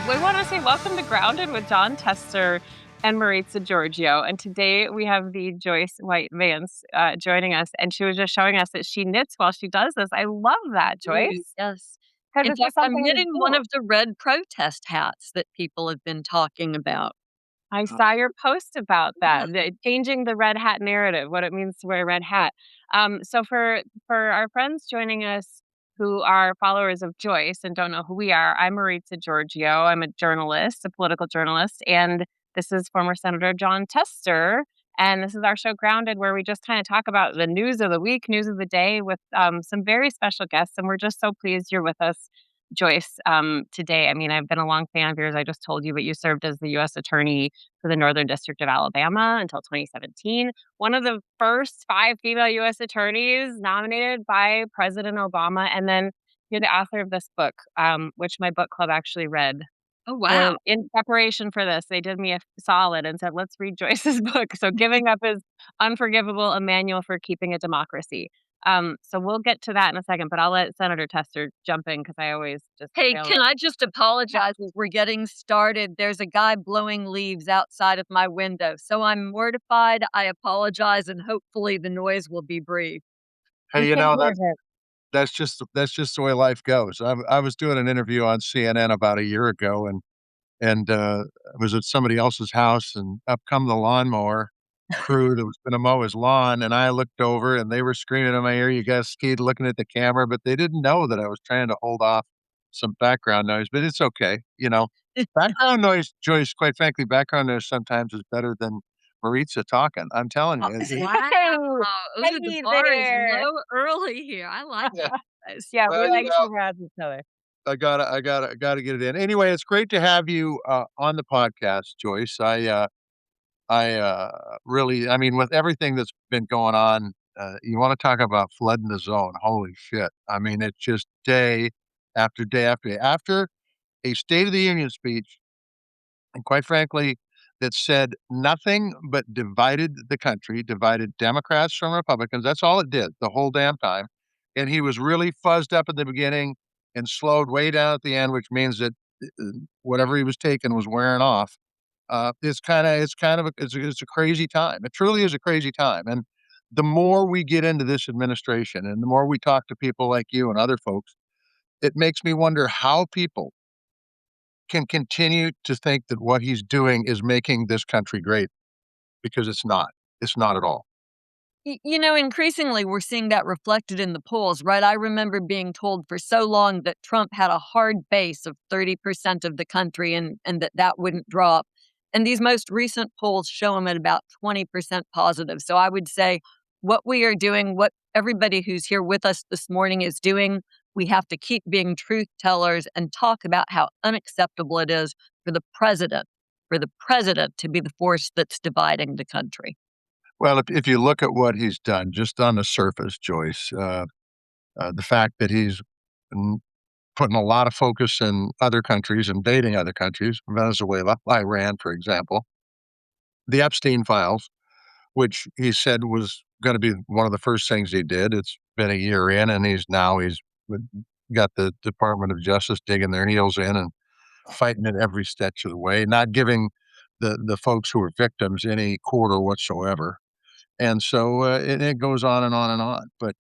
We want to say welcome to Grounded with John Tester and Maritza Giorgio. And today we have the Joyce White Vance joining us. And she was just showing us that she knits while she does this. I love that, Joyce. Yes. Because In it's just fact, I'm something to knitting one do. of the red protest hats that people have been talking about. I saw your post about Yeah. that, changing the red hat narrative, what it means to wear a red hat. So for our friends joining us who are followers of Joyce and don't know who we are, I'm Maritza Giorgio. I'm a journalist, a political journalist, and this is former Senator John Tester. And this is our show Grounded, where we just kind of talk about the news of the week, news of the day with some very special guests. And we're just so pleased you're with us, Joyce, today. I mean, I've been a long fan of yours. I just told you, but you served as the U.S. Attorney for the Northern District of Alabama until 2017. One of the first 5 female U.S. attorneys nominated by President Obama. And then you're the author of this book, which my book club actually read. Oh, wow. In preparation for this, they did me a solid and said, let's read Joyce's book. So Giving Up Is Unforgivable, a manual for keeping a democracy. So we'll get to that in a second, but I'll let Senator Tester jump in because I always just Hey, fail. can I just apologize as we're getting started? There's a guy blowing leaves outside of my window, so I'm mortified. I apologize, and hopefully the noise will be brief. Hey, You take care that's of it. that's just the way life goes. I was doing an interview on CNN about a year ago, and I was at somebody else's house, and up come the lawnmower crew that was gonna mow his lawn, and I looked over, and they were screaming in my ear, "You guys skied," looking at the camera, but they didn't know that I was trying to hold off some background noise, but it's okay. Background noise, Joyce, quite frankly, background noise sometimes is better than Maritza talking. I'm telling you. Wow. Ooh, the Hey bar is there. low early here. I like Yeah. this. Yeah, we Well, like to razz each other. I gotta get it in. Anyway, it's great to have you on the podcast, Joyce. Really, I mean, with everything that's been going on, you want to talk about flooding the zone. Holy shit! I mean, it's just day after day after day. After a State of the Union speech, and quite frankly, that said nothing but divided the country, divided Democrats from Republicans. That's all it did the whole damn time. And he was really fuzzed up at the beginning and slowed way down at the end, which means that whatever he was taking was wearing off. It's a crazy time. It truly is a crazy time. And the more we get into this administration and the more we talk to people like you and other folks, it makes me wonder how people can continue to think that what he's doing is making this country great because it's not. It's not at all. Increasingly, we're seeing that reflected in the polls, right? I remember being told for so long that Trump had a hard base of 30% of the country and that wouldn't drop. And these most recent polls show him at about 20% positive. So I would say what we are doing, what everybody who's here with us this morning is doing, we have to keep being truth tellers and talk about how unacceptable it is for the president to be the force that's dividing the country. Well, if you look at what he's done just on the surface, Joyce, the fact that he's mm, putting a lot of focus in other countries, invading other countries, Venezuela, Iran, for example, the Epstein files, which he said was going to be one of the first things he did. It's been a year in, and he's got the Department of Justice digging their heels in and fighting it every stretch of the way, not giving the folks who are victims any quarter whatsoever. And so it goes on and on and on. But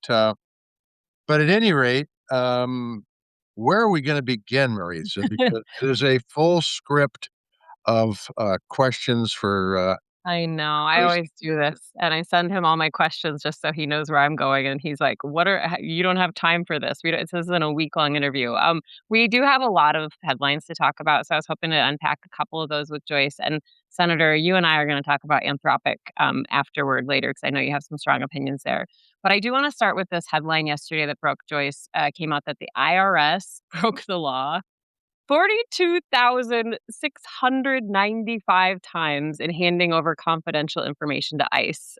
at any rate, where are we going to begin, Maritza? Because there's a full script of questions for I know. I Joyce. always do this, and I send him all my questions just so he knows where I'm going, and he's like, you don't have time for this. This isn't a week-long interview." We do have a lot of headlines to talk about, so I was hoping to unpack a couple of those with Joyce. And Senator, you and I are gonna talk about Anthropic, afterward later, because I know you have some strong opinions there. But I do wanna start with this headline yesterday that broke, Joyce, came out that the IRS broke the law 42,695 times in handing over confidential information to ICE,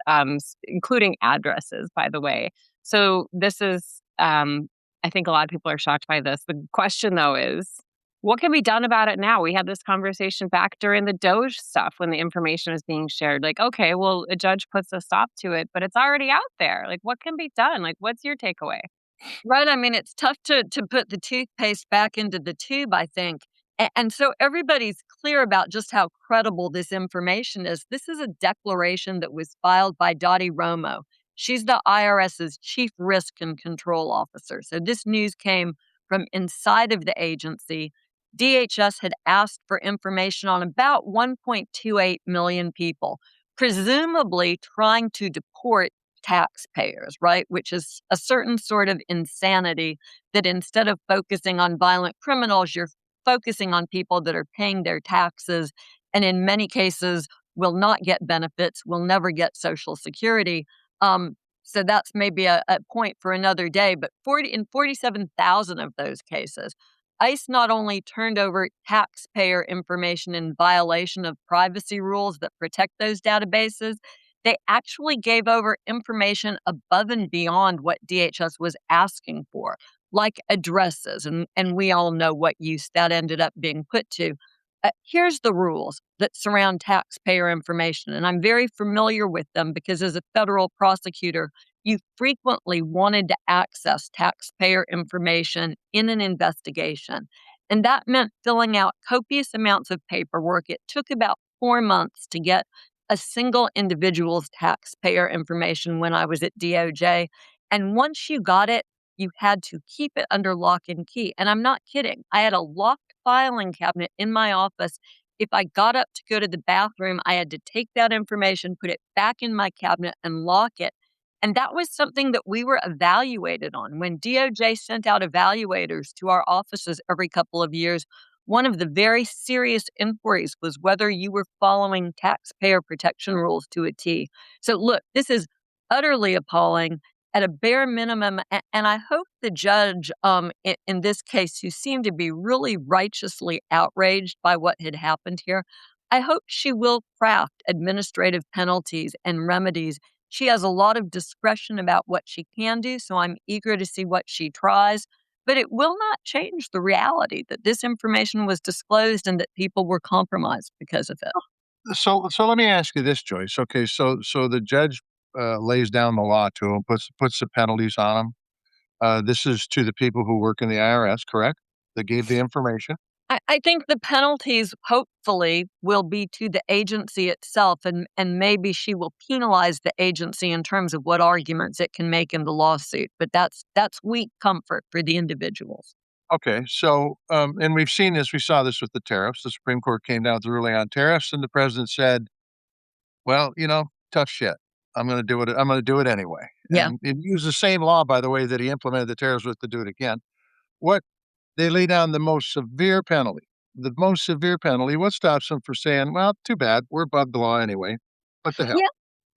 including addresses, by the way. So this is, I think a lot of people are shocked by this. The question, though, is what can be done about it now? We had this conversation back during the Doge stuff when the information was being shared. Like, okay, well, a judge puts a stop to it, but it's already out there. Like, what can be done? Like, what's your takeaway? Right, I mean, it's tough to put the toothpaste back into the tube, I think. And so everybody's clear about just how credible this information is. This is a declaration that was filed by Dottie Romo. She's the IRS's chief risk and control officer. So this news came from inside of the agency. DHS had asked for information on about 1.28 million people, presumably trying to deport taxpayers, right? Which is a certain sort of insanity that instead of focusing on violent criminals, you're focusing on people that are paying their taxes and in many cases will not get benefits, will never get Social Security. So that's maybe a point for another day. But in 47,000 of those cases, ICE not only turned over taxpayer information in violation of privacy rules that protect those databases, they actually gave over information above and beyond what DHS was asking for, like addresses. And we all know what use that ended up being put to. Here's the rules that surround taxpayer information, and I'm very familiar with them because as a federal prosecutor, you frequently wanted to access taxpayer information in an investigation. And that meant filling out copious amounts of paperwork. It took about 4 months to get a single individual's taxpayer information when I was at DOJ. And once you got it, you had to keep it under lock and key. And I'm not kidding. I had a locked filing cabinet in my office. If I got up to go to the bathroom, I had to take that information, put it back in my cabinet, and lock it. And that was something that we were evaluated on. When DOJ sent out evaluators to our offices every couple of years, one of the very serious inquiries was whether you were following taxpayer protection rules to a T. So, look, this is utterly appalling at a bare minimum. And I hope the judge in this case, who seemed to be really righteously outraged by what had happened here, I hope she will craft administrative penalties and remedies. She has a lot of discretion about what she can do, so I'm eager to see what she tries. But it will not change the reality that this information was disclosed and that people were compromised because of it. So let me ask you this, Joyce. Okay, so the judge lays down the law to him, puts the penalties on him. This is to the people who work in the IRS, correct? That gave the information. I think the penalties, hopefully, will be to the agency itself, and maybe she will penalize the agency in terms of what arguments it can make in the lawsuit. But that's weak comfort for the individuals. Okay, so and we've seen this. We saw this with the tariffs. The Supreme Court came down with a ruling on tariffs, and the president said, "Well, tough shit. I'm going to do it. I'm going to do it anyway." Yeah. And he used the same law, by the way, that he implemented the tariffs with to do it again. What they lay down the most severe penalty. The most severe penalty. What stops them from saying, "Well, too bad. We're above the law anyway. What the hell?" Yeah.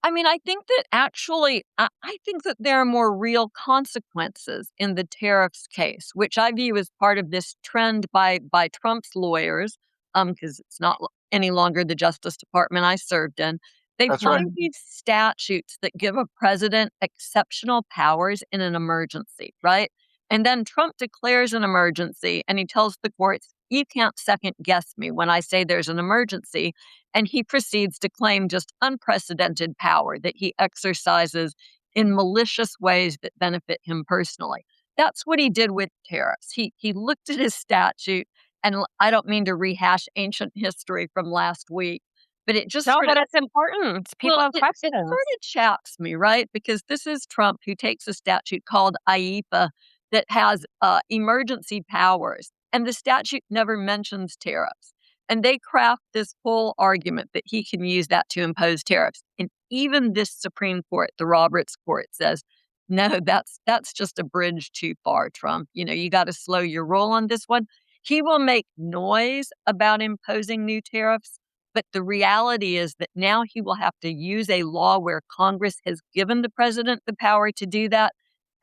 I mean, I think that actually, I think that there are more real consequences in the tariffs case, which I view as part of this trend by Trump's lawyers, because it's not any longer the Justice Department I served in. They That's right. find these statutes that give a president exceptional powers in an emergency, right? And then Trump declares an emergency, and he tells the courts, "You can't second guess me when I say there's an emergency." And he proceeds to claim just unprecedented power that he exercises in malicious ways that benefit him personally. That's what he did with tariffs. He looked at his statute, and I don't mean to rehash ancient history from last week, but it just No, sort but of it's important. People well, have it questions. sort of chaps me, right? Because this is Trump who takes a statute called IEPA that has emergency powers, and the statute never mentions tariffs. And they craft this whole argument that he can use that to impose tariffs. And even this Supreme Court, the Roberts Court, says, no, that's just a bridge too far, Trump. You got to slow your roll on this one. He will make noise about imposing new tariffs, but the reality is that now he will have to use a law where Congress has given the president the power to do that.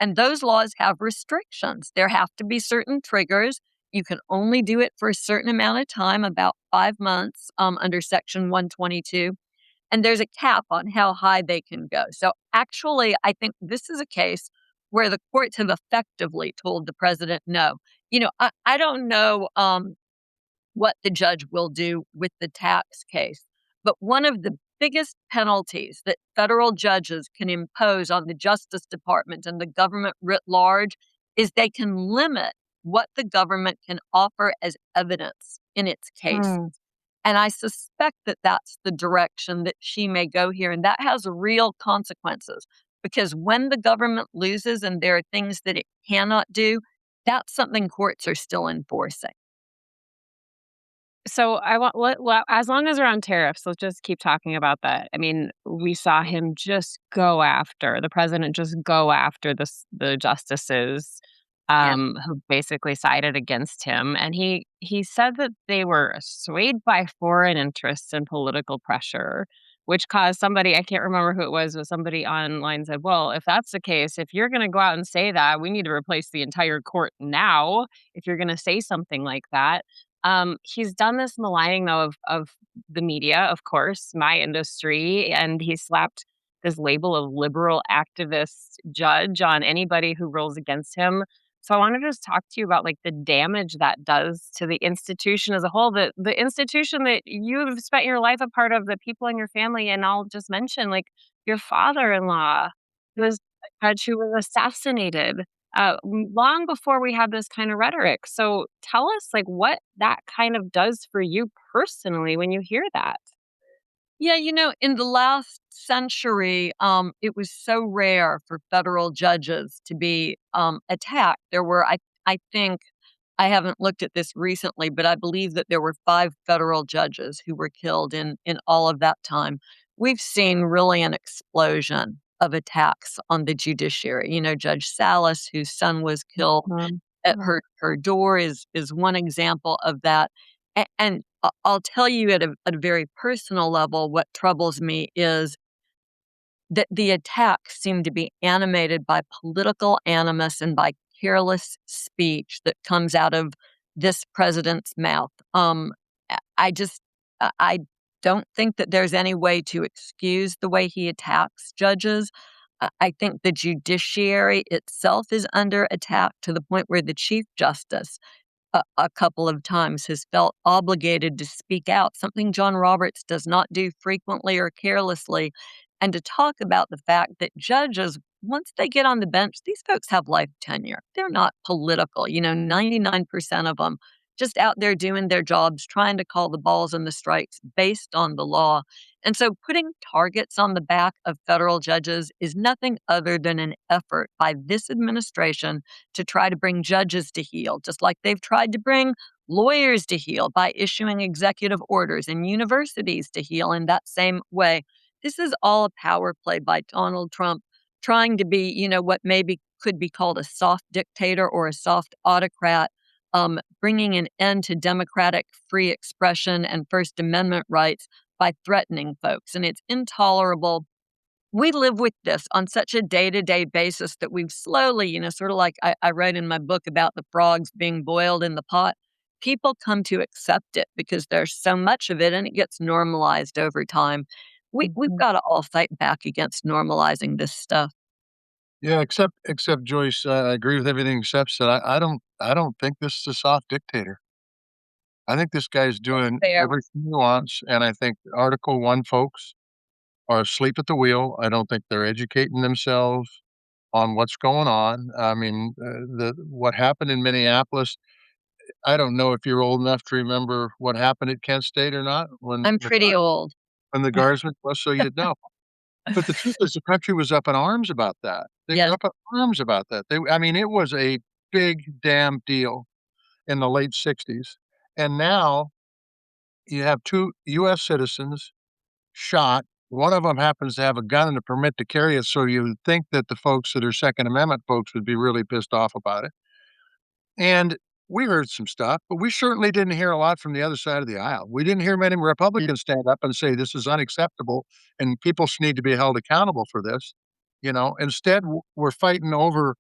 And those laws have restrictions. There have to be certain triggers. You can only do it for a certain amount of time, about 5 months under Section 122. And there's a cap on how high they can go. So actually, I think this is a case where the courts have effectively told the president no. I don't know what the judge will do with the tax case. But one of the biggest penalties that federal judges can impose on the Justice Department and the government writ large is they can limit what the government can offer as evidence in its case. Hmm. And I suspect that that's the direction that she may go here. And that has real consequences because when the government loses and there are things that it cannot do, that's something courts are still enforcing. So I want well, as long as we're on tariffs, let's just keep talking about that. I mean, we saw him just go after the president, just go after the justices Yeah. who basically sided against him, and he said that they were swayed by foreign interests and political pressure, which caused somebody, I can't remember who it was, but somebody online said, "Well, if that's the case, if you're going to go out and say that, we need to replace the entire court now. If you're going to say something like that." He's done this maligning though of the media, of course, my industry, and he slapped this label of liberal activist judge on anybody who rules against him. So I wanted to just talk to you about like the damage that does to the institution as a whole, the institution that you've spent your life a part of, the people in your family, and I'll just mention like your father-in-law was a judge who was assassinated long before we had this kind of rhetoric. So tell us, like, what that kind of does for you personally when you hear that. Yeah, in the last century, it was so rare for federal judges to be attacked. There were, I think, I haven't looked at this recently, but I believe that there were 5 federal judges who were killed in all of that time. We've seen really an explosion of attacks on the judiciary. Judge Salas, whose son was killed Mhm. at her door, is one example of that. And I'll tell you at a very personal level, what troubles me is that the attacks seem to be animated by political animus and by careless speech that comes out of this president's mouth. I just, I don't think that there's any way to excuse the way he attacks judges. I think the judiciary itself is under attack to the point where the Chief Justice a couple of times has felt obligated to speak out, something John Roberts does not do frequently or carelessly, and to talk about the fact that judges, once they get on the bench, these folks have life tenure. They're not political. 99% of them just out there doing their jobs, trying to call the balls and the strikes based on the law. And so putting targets on the back of federal judges is nothing other than an effort by this administration to try to bring judges to heel, just like they've tried to bring lawyers to heel by issuing executive orders and universities to heel in that same way. This is all a power play by Donald Trump trying to be, what maybe could be called a soft dictator or a soft autocrat, bringing an end to democratic free expression and First Amendment rights by threatening folks. And it's intolerable. We live with this on such a day-to-day basis that we've slowly, sort of like I wrote in my book about the frogs being boiled in the pot. People come to accept it because there's so much of it and it gets normalized over time. We've Mhm. got to all fight back against normalizing this stuff. Yeah, except Joyce, I agree with everything except that I don't think this is a soft dictator. I think this guy's doing Fair. everything he wants, and I think Article 1 folks are asleep at the wheel. I don't think they're educating themselves on what's going on. I mean, the what happened in Minneapolis, I don't know if you're old enough to remember what happened at Kent State or not I'm pretty old. when the guardsmen well, so you'd know. But the truth is the country was up in arms about that. They were Yes. up in arms about that. I mean, it was a big damn deal in the late '60s, and now you have 2 US citizens shot. One of them happens to have a gun and a permit to carry it, so you would think that the folks that are Second Amendment folks would be really pissed off about it. And we heard some stuff, but we certainly didn't hear a lot from the other side of the aisle. We didn't hear many Mm. Republicans stand up and say this is unacceptable and people need to be held accountable for this. Instead, we're fighting over,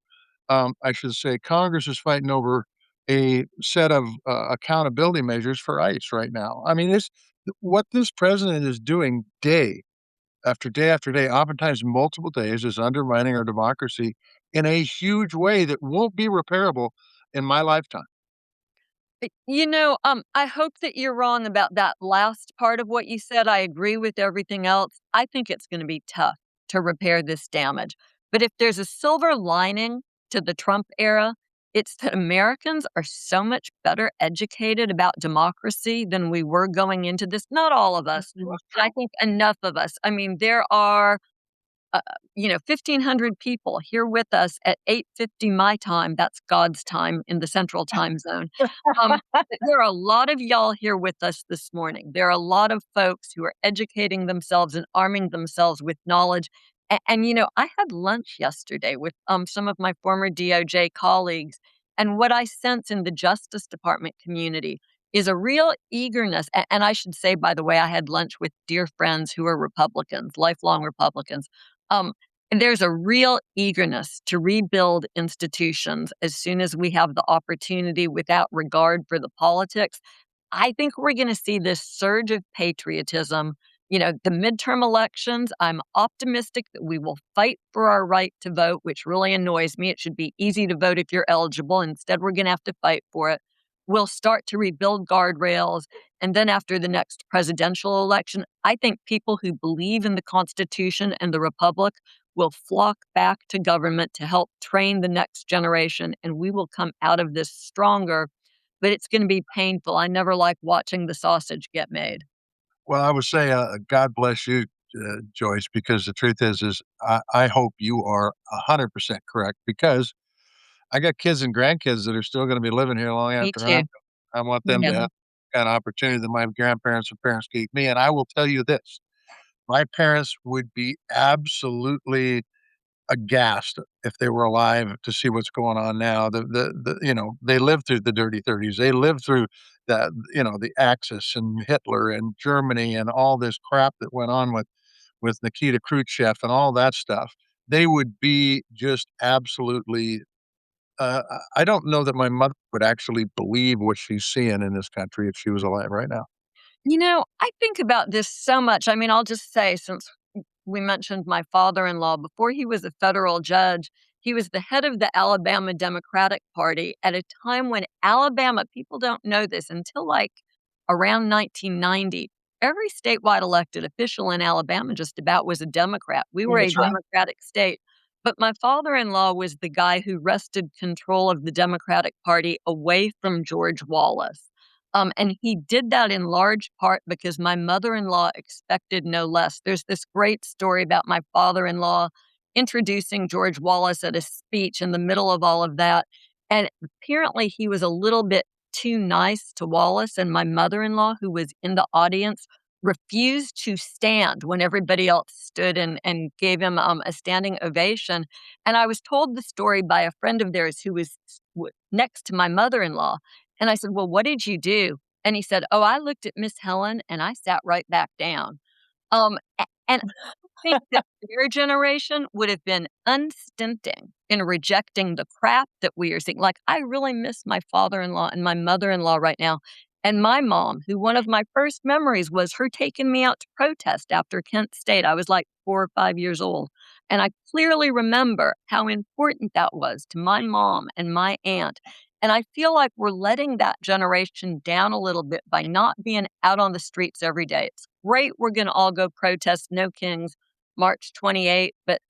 I should say, Congress is fighting over a set of accountability measures for ICE right now. I mean, what this president is doing day after day after day, oftentimes multiple days, is undermining our democracy in a huge way that won't be repairable in my lifetime. I hope that you're wrong about that last part of what you said. I agree with everything else. I think it's going to be tough to repair this damage. But if there's a silver lining to the Trump era, It's that Americans are so much better educated about democracy than we were going into this. Not all of us, but I think enough of us. I mean, there are 1,500 people here with us at 8:50 my time. That's God's time in the Central Time Zone. But there are a lot of y'all here with us this morning. There are a lot of folks who are educating themselves and arming themselves with knowledge. And I had lunch yesterday with some of my former DOJ colleagues, and what I sense in the Justice Department community is a real eagerness. And I should say, by the way, I had lunch with dear friends who are Republicans, lifelong Republicans. Um, and there's a real eagerness to rebuild institutions as soon as we have the opportunity without regard for the politics. I think we're going to see this surge of patriotism. The midterm elections, I'm optimistic that we will fight for our right to vote, which really annoys me. It should be easy to vote if you're eligible. Instead, we're going to have to fight for it. We'll start to rebuild guardrails. And then after the next presidential election, I think people who believe in the Constitution and the Republic will flock back to government to help train the next generation, and we will come out of this stronger. But it's going to be painful. I never like watching the sausage get made. Well, I would say, God bless you, Joyce, because the truth is I hope you are 100% correct because I got kids and grandkids that are still going to be living here long Me after too. I'm gone. I want them to Yeah. have an opportunity that my grandparents and parents gave me. And I will tell you this, my parents would be absolutely aghast if they were alive to see what's going on now. They lived through the dirty 30s. They lived through the Axis and Hitler and Germany and all this crap that went on with Nikita Khrushchev and all that stuff. They would be just absolutely I don't know that my mother would actually believe what she's seeing in this country if she was alive right now. I think about this so much. I mean, I'll just say, since we mentioned my father in law, before he was a federal judge, he was the head of the Alabama Democratic Party at a time when Alabama, people don't know this, until like around 1990, every statewide elected official in Alabama just about was a Democrat. We were a That's right. Democratic state. But my father in law was the guy who wrested control of the Democratic Party away from George Wallace. And he did that in large part because my mother in law expected no less. There's this great story about my father in law introducing George Wallace at a speech in the middle of all of that. And apparently, he was a little bit too nice to Wallace. And my mother in law, who was in the audience, refused to stand when everybody else stood and gave him a standing ovation. And I was told the story by a friend of theirs who was next to my mother in law. And I said, "Well, what did you do?" And he said, "Oh, I looked at Miss Helen and I sat right back down." And I think that their generation would have been unstinting in rejecting the crap that we are seeing. Like, I really miss my father-in-law and my mother-in-law right now. And my mom, who one of my first memories was her taking me out to protest after Kent State. I was like 4 or 5 years old. And I clearly remember how important that was to my mom and my aunt. And I feel like we're letting that generation down a little bit by not being out on the streets every day. It's great we're going to all go protest No Kings March 28th, but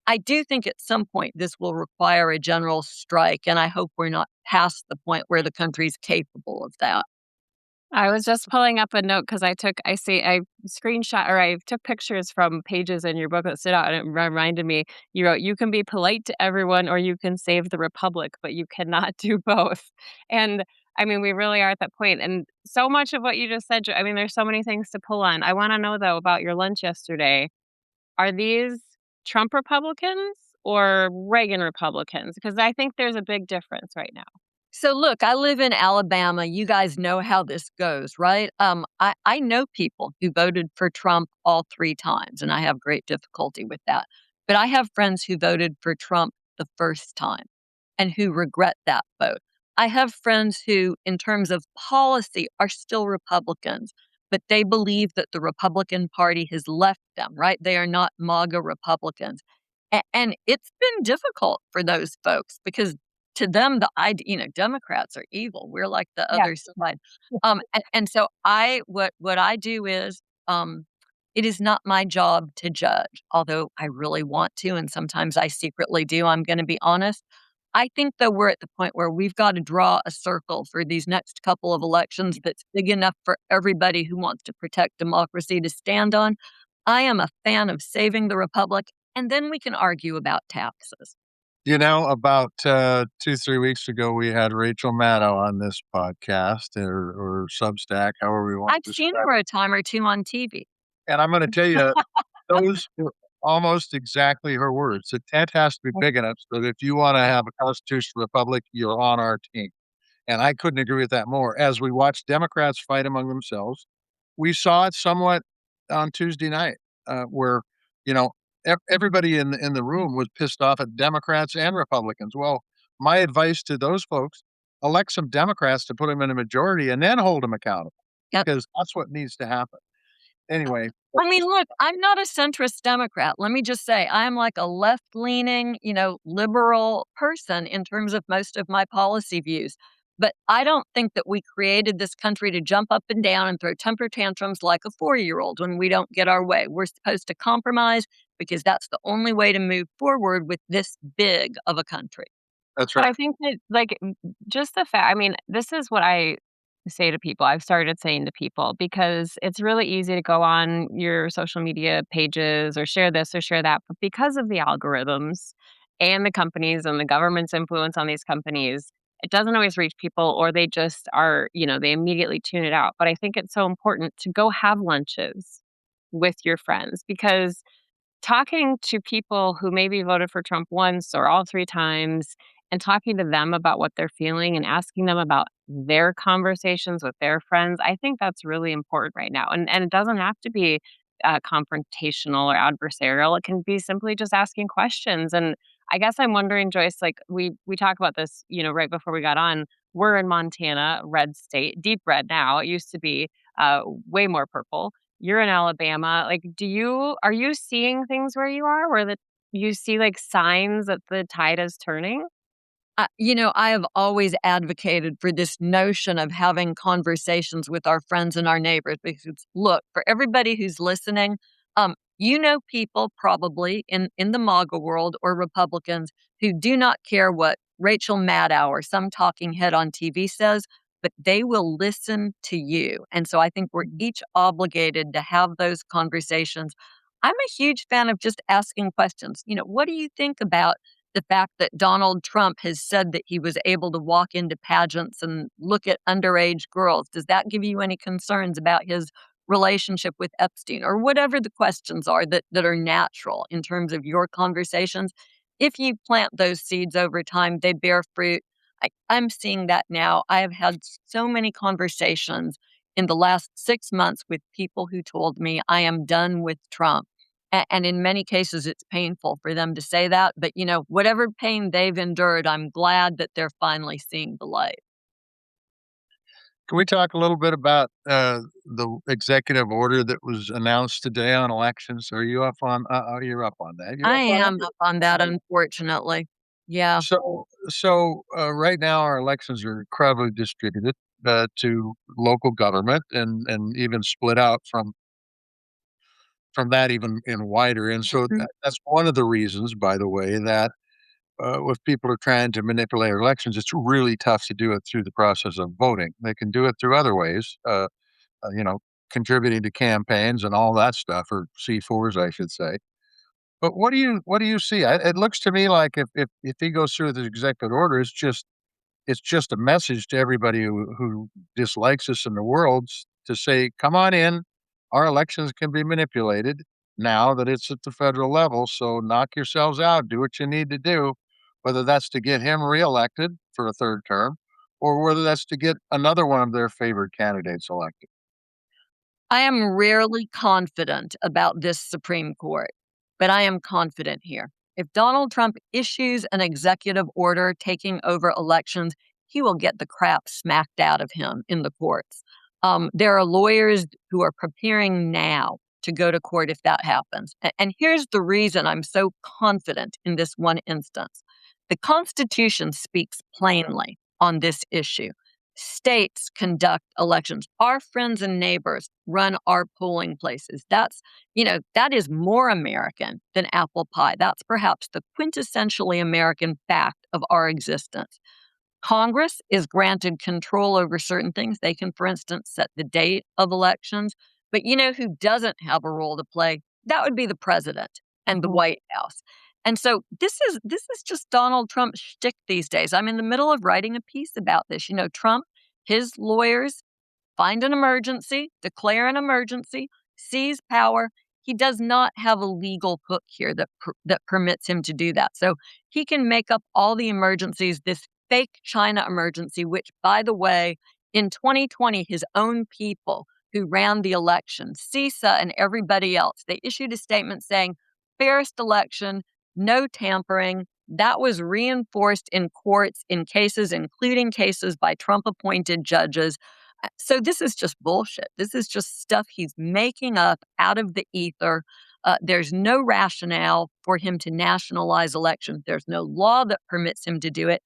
I do think at some point this will require a general strike, and I hope we're not past the point where the country's capable of that. I was just pulling up a note because I screenshot or I took pictures from pages in your book that stood out, and it reminded me, you wrote, "You can be polite to everyone or you can save the republic, but you cannot do both." And I mean, we really are at that point. And so much of what you just said, I mean, there's so many things to pull on. I want to know though about your lunch yesterday. Are these Trump Republicans or Reagan Republicans? Because I think there's a big difference right now. So look, I live in Alabama. You guys know how this goes, right? I know people who voted for Trump all three times, and I have great difficulty with that. But I have friends who voted for Trump the first time and who regret that vote. I have friends who, in terms of policy, are still Republicans, but they believe that the Republican Party has left them, right? They are not MAGA Republicans. And it's been difficult for those folks because to them, Democrats are evil. We're like the Yeah. other side. And so what I do is, it is not my job to judge, although I really want to, and sometimes I secretly do. I'm going to be honest. I think, though, we're at the point where we've got to draw a circle for these next couple of elections that's big enough for everybody who wants to protect democracy to stand on. I am a fan of saving the republic, and then we can argue about taxes. About 2, 3 weeks ago, we had Rachel Maddow on this podcast or Substack, however we want I've to seen describe her it. a time or two on TV. And I'm going to tell you, those were almost exactly her words. The tent has to be big enough so that if you want to have a constitutional republic, you're on our team. And I couldn't agree with that more. As we watched Democrats fight among themselves, we saw it somewhat on Tuesday night, where you know everybody in the room was pissed off at Democrats and Republicans. Well, my advice to those folks: elect some Democrats to put them in a majority, and then hold them accountable, Yep. because that's what needs to happen. Anyway, I mean, look, I'm not a centrist Democrat. Let me just say, I'm like a left-leaning, liberal person in terms of most of my policy views. But I don't think that we created this country to jump up and down and throw temper tantrums like a 4-year-old when we don't get our way. We're supposed to compromise because that's the only way to move forward with this big of a country. that's But right. I think that, like, just the fact, I mean, this is what I say to people. I've started saying to people because it's really easy to go on your social media pages or share this or share that. But because of the algorithms and the companies and the government's influence on these companies, it doesn't always reach people, or they just are, they immediately tune it out. But I think it's so important to go have lunches with your friends, because talking to people who maybe voted for Trump once or all 3 times and talking to them about what they're feeling and asking them about their conversations with their friends, I think that's really important right now. And it doesn't have to be, confrontational or adversarial. It can be simply just asking questions. And I guess I'm wondering, Joyce, like, we talk about this, right before we got on. We're in Montana, red state, deep red now. It used to be, way more purple. You're in Alabama. Like, are you seeing things where you are where you see, like, signs that the tide is turning? I have always advocated for this notion of having conversations with our friends and our neighbors because, look, for everybody who's listening, people probably in the MAGA world or Republicans who do not care what Rachel Maddow or some talking head on TV says, but they will listen to you. And so I think we're each obligated to have those conversations. I'm a huge fan of just asking questions. What do you think about the fact that Donald Trump has said that he was able to walk into pageants and look at underage girls? Does that give you any concerns about his relationship with Epstein, or whatever the questions are that are natural in terms of your conversations? If you plant those seeds over time, they bear fruit. I'm seeing that now. I have had so many conversations in the last 6 months with people who told me I am done with Trump. And in many cases, it's painful for them to say that. But, whatever pain they've endured, I'm glad that they're finally seeing the light. Can we talk a little bit about the executive order that was announced today on elections? Are you up on? You're up on that. You're I up on am it. up on that, unfortunately. Yeah. So right now our elections are incredibly distributed to local government, and even split out from that even in wider. And so Mhm. that's one of the reasons, by the way, that if people are trying to manipulate elections, it's really tough to do it through the process of voting. They can do it through other ways, you know, contributing to campaigns and all that stuff, or C4s, I should say. But what do you see? It looks to me like if he goes through with his executive order, it's just a message to everybody who dislikes us in the world to say, "Come on in. Our elections can be manipulated now that it's at the federal level, so knock yourselves out. Do what you need to do, whether that's to get him reelected for a third term or whether that's to get another one of their favored candidates elected." I am rarely confident about this Supreme Court, but I am confident here. If Donald Trump issues an executive order taking over elections, he will get the crap smacked out of him in the courts. There are lawyers who are preparing now to go to court if that happens. And here's the reason I'm so confident in this 1 instance. The Constitution speaks plainly on this issue. States conduct elections. Our friends and neighbors run our polling places. That is more American than apple pie. That's perhaps the quintessentially American fact of our existence. Congress is granted control over certain things. They can, for instance, set the date of elections. But you know who doesn't have a role to play? That would be the president and the Mhm. White House. And so this is just Donald Trump's shtick these days. I'm in the middle of writing a piece about this. Trump, his lawyers find an emergency, declare an emergency, seize power. He does not have a legal hook here that permits him to do that. So he can make up all the emergencies, this fake China emergency, which, by the way, in 2020, his own people who ran the election, CISA and everybody else, they issued a statement saying, fairest election, no tampering. That was reinforced in courts in cases, including cases by Trump appointed judges. So this is just bullshit. This is just stuff he's making up out of the ether. There's no rationale for him to nationalize elections. There's no law that permits him to do it.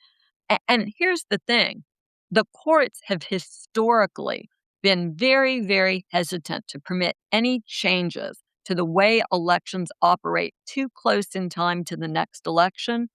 And here's the thing. The courts have historically been very, very hesitant to permit any changes to the way elections operate too close in time to the next election.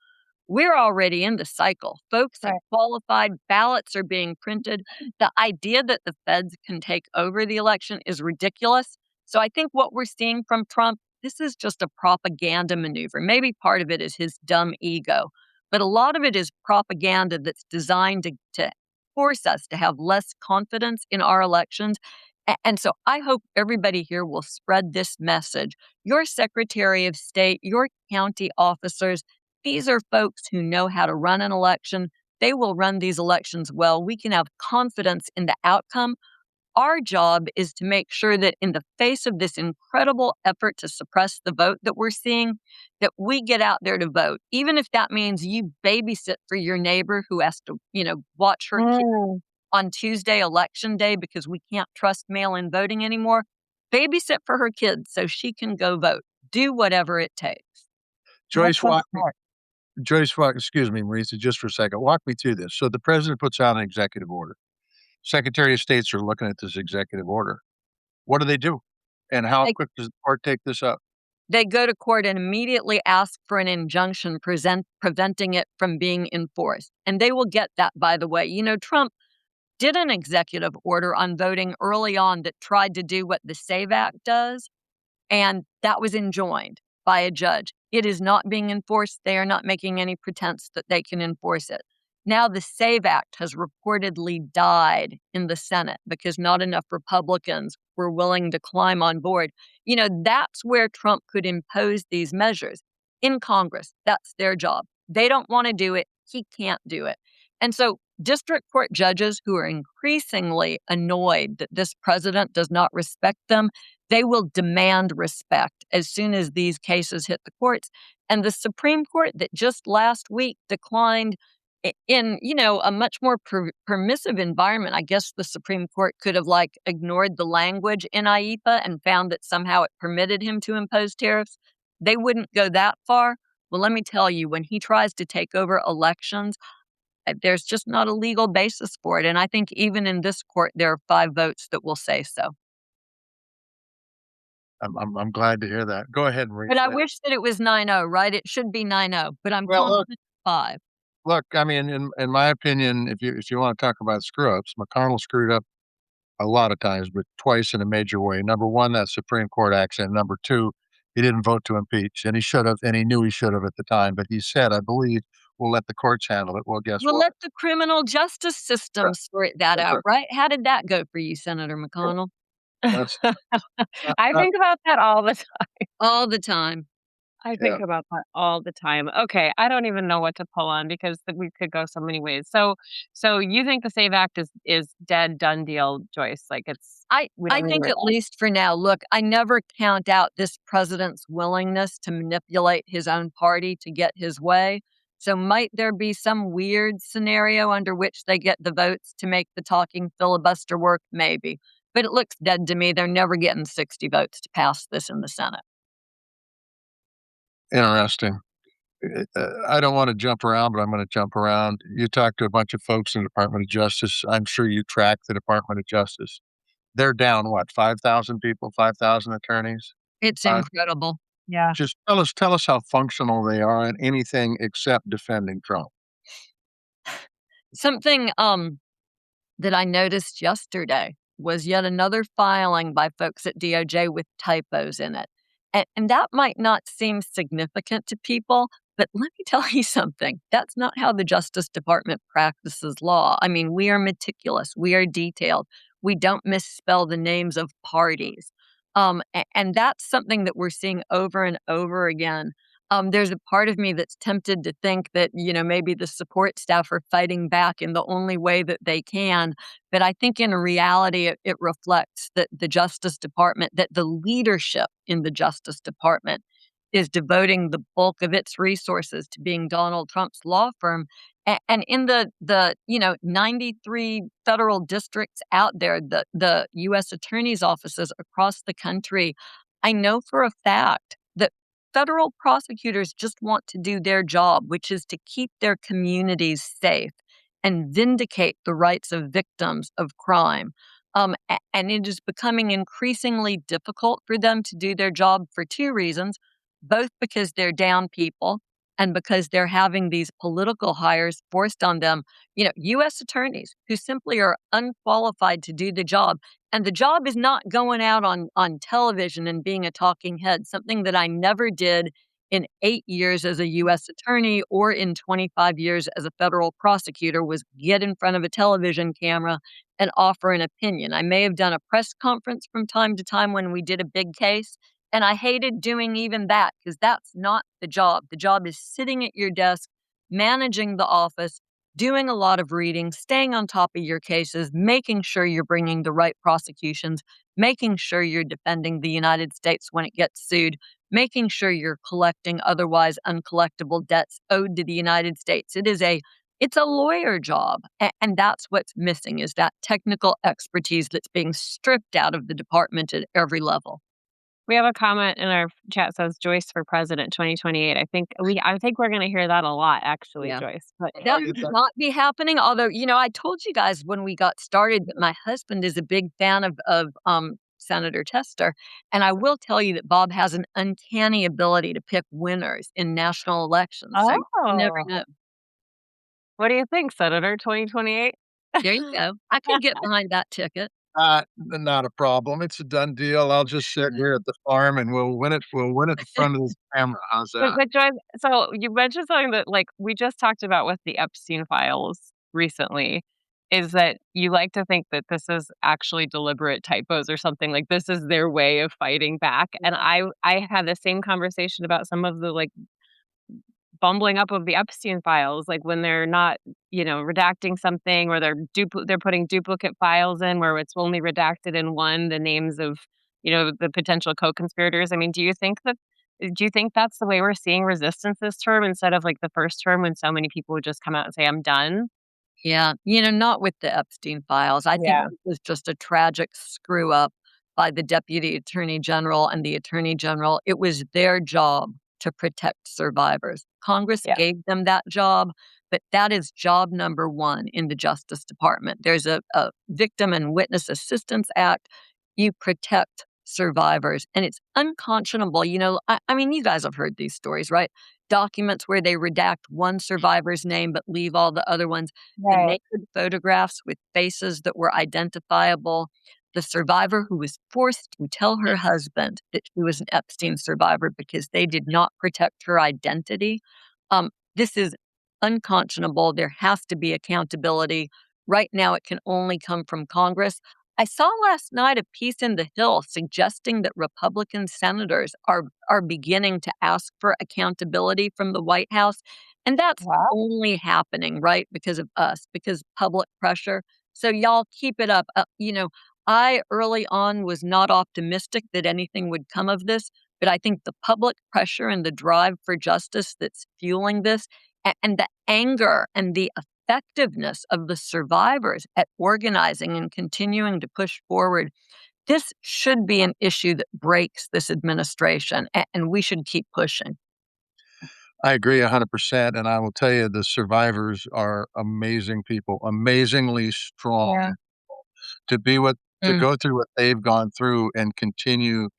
We're already in the cycle. Folks have Right. qualified, ballots are being printed. The idea that the feds can take over the election is ridiculous. So I think what we're seeing from Trump, this is just a propaganda maneuver. Maybe part of it is his dumb ego, but a lot of it is propaganda that's designed to force us to have less confidence in our elections. And so I hope everybody here will spread this message. Your Secretary of State, your county officers, these are folks who know how to run an election. They will run these elections well. We can have confidence in the outcome. Our job is to make sure that in the face of this incredible effort to suppress the vote that we're seeing, that we get out there to vote, even if that means you babysit for your neighbor who has to, watch her kid Mm. on Tuesday, election day, because we can't trust mail-in voting anymore. Babysit for her kids so she can go vote. Do whatever it takes. That's Joyce, so walk me, smart. excuse me, Marisa, just for a second. Walk me through this. So the president puts out an executive order. Secretary of States are looking at this executive order. What do they do? And how quick does the court take this up? They go to court and immediately ask for an injunction preventing it from being enforced. And they will get that, by the way. Trump did an executive order on voting early on that tried to do what the SAVE Act does, and that was enjoined by a judge. It is not being enforced. They are not making any pretense that they can enforce it. Now, the SAVE Act has reportedly died in the Senate because not enough Republicans were willing to climb on board. That's where Trump could impose these measures in Congress. That's their job. They don't want to do it. He can't do it. And so district court judges who are increasingly annoyed that this president does not respect them, they will demand respect as soon as these cases hit the courts. And the Supreme Court that just last week declined in, a much more permissive environment. I guess the Supreme Court could have ignored the language in IEPA and found that somehow it permitted him to impose tariffs. They wouldn't go that far. Well, let me tell you, when he tries to take over elections, there's just not a legal basis for it. And I think even in this court, there are 5 votes that will say so. I'm glad to hear that. Go ahead, But I Marisa. wish that it was 9-0, right? It should be 9-0, but I'm Well, confident it's 5. look. I mean, in my opinion, if you want to talk about screw ups, McConnell screwed up a lot of times, but twice in a major way. Number one, that Supreme Court action. Number two, he didn't vote to impeach, and he should have, and he knew he should have at the time. But he said, "I believe we'll let the courts handle it." Well, guess We'll what? let the criminal justice Right. system sort that That's out, right. right? How did that go for you, Senator McConnell? That's I not, think about that all the time. All the time. I yeah. think about that all the time. Okay, I don't even know what to pull on because we could go so many ways. So you think the SAVE Act is dead, done deal, Joyce? Like we I don't need to think worry at about it. least for now, look, I never count out this president's willingness to manipulate his own party to get his way. So might there be some weird scenario under which they get the votes to make the talking filibuster work? Maybe. But it looks dead to me. They're never getting 60 votes to pass this in the Senate. Interesting. I don't want to jump around, but I'm going to jump around. You talk to a bunch of folks in the Department of Justice. I'm sure you track the Department of Justice. They're down what, 5,000 people, 5,000 attorneys? It's Uh, incredible. Yeah. just tell us how functional they are in anything except defending Trump. Something that I noticed yesterday was yet another filing by folks at DOJ with typos in it. And that might not seem significant to people, but let me tell you something. That's not how the Justice Department practices law. I mean, we are meticulous, we are detailed, we don't misspell the names of parties. And that's something that we're seeing over and over again. There's a part of me that's tempted to think that, maybe the support staff are fighting back in the only way that they can. But I think in reality, it reflects that the Justice Department, that the leadership in the Justice Department is devoting the bulk of its resources to being Donald Trump's law firm. And in the 93 federal districts out there, the U.S. attorney's offices across the country, I know for a fact that federal prosecutors just want to do their job, which is to keep their communities safe and vindicate the rights of victims of crime. And it is becoming increasingly difficult for them to do their job for two reasons, both because they're down people and because they're having these political hires forced on them, U.S. attorneys who simply are unqualified to do the job. And the job is not going out on television and being a talking head, something that I never did in 8 years as a U.S. attorney or in 25 years as a federal prosecutor was get in front of a television camera and offer an opinion. I may have done a press conference from time to time when we did a big case, and I hated doing even that because that's not the job. The job is sitting at your desk, managing the office, doing a lot of reading, staying on top of your cases, making sure you're bringing the right prosecutions, making sure you're defending the United States when it gets sued, making sure you're collecting otherwise uncollectible debts owed to the United States. It's a lawyer job, and that's what's missing is that technical expertise that's being stripped out of the department at every level. We have a comment in our chat says Joyce for president 2028. I think we're gonna hear that a lot actually, Yeah. Joyce. But That might not be happening, although, I told you guys when we got started that my husband is a big fan of Senator Tester, and I will tell you that Bob has an uncanny ability to pick winners in national elections, so you never oh, know. what do you think, Senator 2028? There you go. I could get behind that ticket. Not a problem. It's a done deal. I'll just sit here at the farm and we'll win it. We'll win it in front of the camera. How's that? But Joyce, so you mentioned something that, like, we just talked about with the Epstein files recently, is that you like to think that this is actually deliberate typos or something, like, this is their way of fighting back, and I had the same conversation about some of the, like, bumbling up of the Epstein files, like, when they're not, redacting something or they're putting duplicate files in where it's only redacted in one, the names of, the potential co-conspirators. I mean, do you think that's the way we're seeing resistance this term instead of, like, the first term when so many people would just come out and say, "I'm done"? Yeah, not with the Epstein files. I think Yeah, this was just a tragic screw up by the deputy attorney general and the attorney general. It was their job to protect survivors. Congress yeah, gave them that job, but that is job number one in the Justice Department. There's a Victim and Witness Assistance Act. You protect survivors, and it's unconscionable. I mean, you guys have heard these stories, right? Documents where they redact one survivor's name but leave all the other ones, the right. naked photographs with faces that were identifiable, the survivor who was forced to tell her husband that she was an Epstein survivor because they did not protect her identity. This is unconscionable. There has to be accountability. Right now, it can only come from Congress. I saw last night a piece in The Hill suggesting that Republican senators are beginning to ask for accountability from the White House. And that's Wow. only happening, right, because of us, because public pressure. So y'all keep it up. I early on was not optimistic that anything would come of this, but I think the public pressure and the drive for justice that's fueling this and the anger and the effectiveness of the survivors at organizing and continuing to push forward, this should be an issue that breaks this administration, and we should keep pushing. I agree 100%, and I will tell you the survivors are amazing people, amazingly Yeah. strong to be what to Mm. go through what they've gone through and continue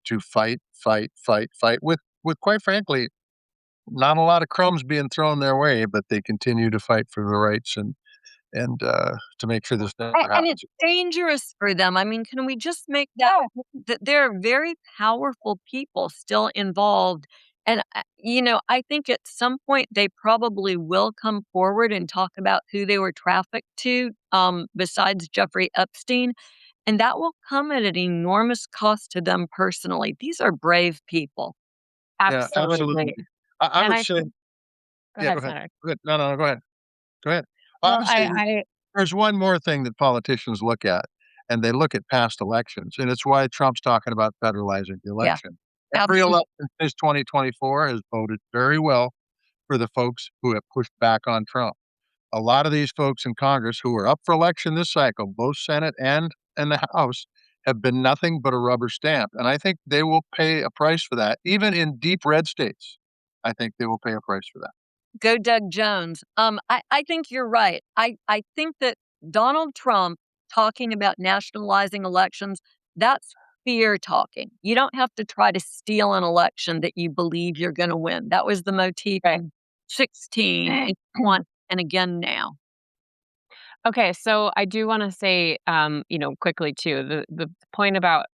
to fight, fight, fight, fight with quite frankly, not a lot of crumbs being thrown their way, but they continue to fight for the rights and to make sure this never And it's happens. dangerous for them. I mean, can we just make that that there are very powerful people still involved? And, I think at some point they probably will come forward and talk about who they were trafficked to, besides Jeffrey Epstein. And that will come at an enormous cost to them personally. These are brave people. Yeah, absolutely. Absolutely. I And would I say think go yeah, go ahead, ahead. Senator. Go ahead. No, no, no, go ahead. Go ahead. I Well, would say I there's one more thing that politicians look at, and they look at past elections, and it's why Trump's talking about federalizing the Yeah, election. Every absolutely. election since 2024 has voted very well for the folks who have pushed back on Trump. A lot of these folks in Congress who are up for election this cycle, both Senate and the House, have been nothing but a rubber stamp, and I think they will pay a price for that, even in deep red states. I think they will pay a price for that. Go Doug Jones. I think you're right. I think that Donald Trump talking about nationalizing elections, that's fear talking. You don't have to try to steal an election that you believe you're going to win. That was the motif right. in 16 and 20 and again now. Okay, so I do wanna say, quickly too, the point about,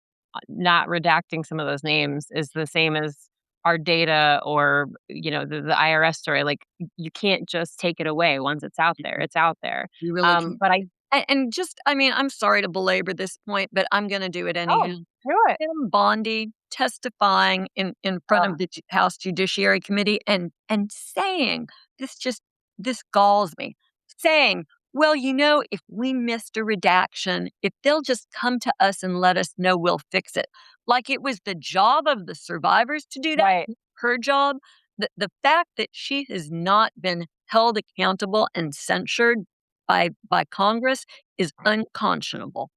not redacting some of those names is the same as our data or, the IRS story, like, you can't just take it away once it's out there, it's out there. You really can. But I And just, I mean, I'm sorry to belabor this point, but I'm going to do it Oh, anyhow. do it. Tim Bondi testifying in front Ugh, of the House Judiciary Committee and saying, this galls me, saying, well, if we missed a redaction, if they'll just come to us and let us know, we'll fix it. Like it was the job of the survivors to do that, right. her job. The fact that she has not been held accountable and censured by Congress is unconscionable.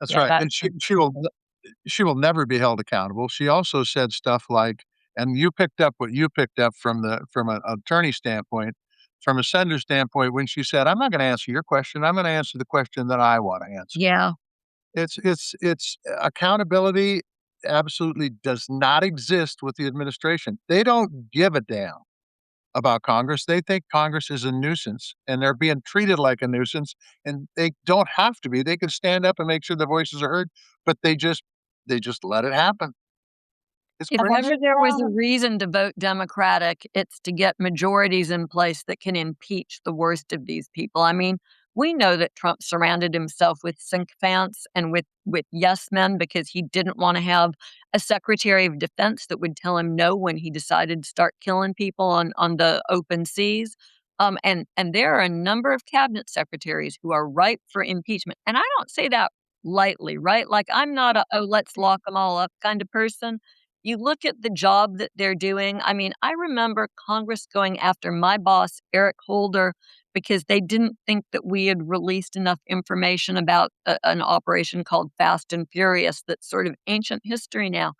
That's Yeah, right, that and she will never be held accountable. She also said stuff like and you picked up what you picked up from an attorney standpoint, from a senator standpoint, when she said, "I'm not gonna answer your question, I'm gonna answer the question that I wanna answer." Yeah. It's accountability absolutely does not exist with the administration. They don't give a damn about Congress. They think Congress is a nuisance, and they're being treated like a nuisance, and they don't have to be. They can stand up and make sure their voices are heard, but they just let it happen. It's If crazy. ever there was a reason to vote Democratic, it's to get majorities in place that can impeach the worst of these people. I mean, we know that Trump surrounded himself with sycophants and with yes men because he didn't want to have a Secretary of Defense that would tell him no when he decided to start killing people on the open seas. And there are a number of cabinet secretaries who are ripe for impeachment. And I don't say that lightly, right? Like I'm not a, oh, let's lock them all up kind of person. You look at the job that they're doing. I mean, I remember Congress going after my boss, Eric Holder, because they didn't think that we had released enough information about an operation called Fast and Furious that's sort of ancient history now.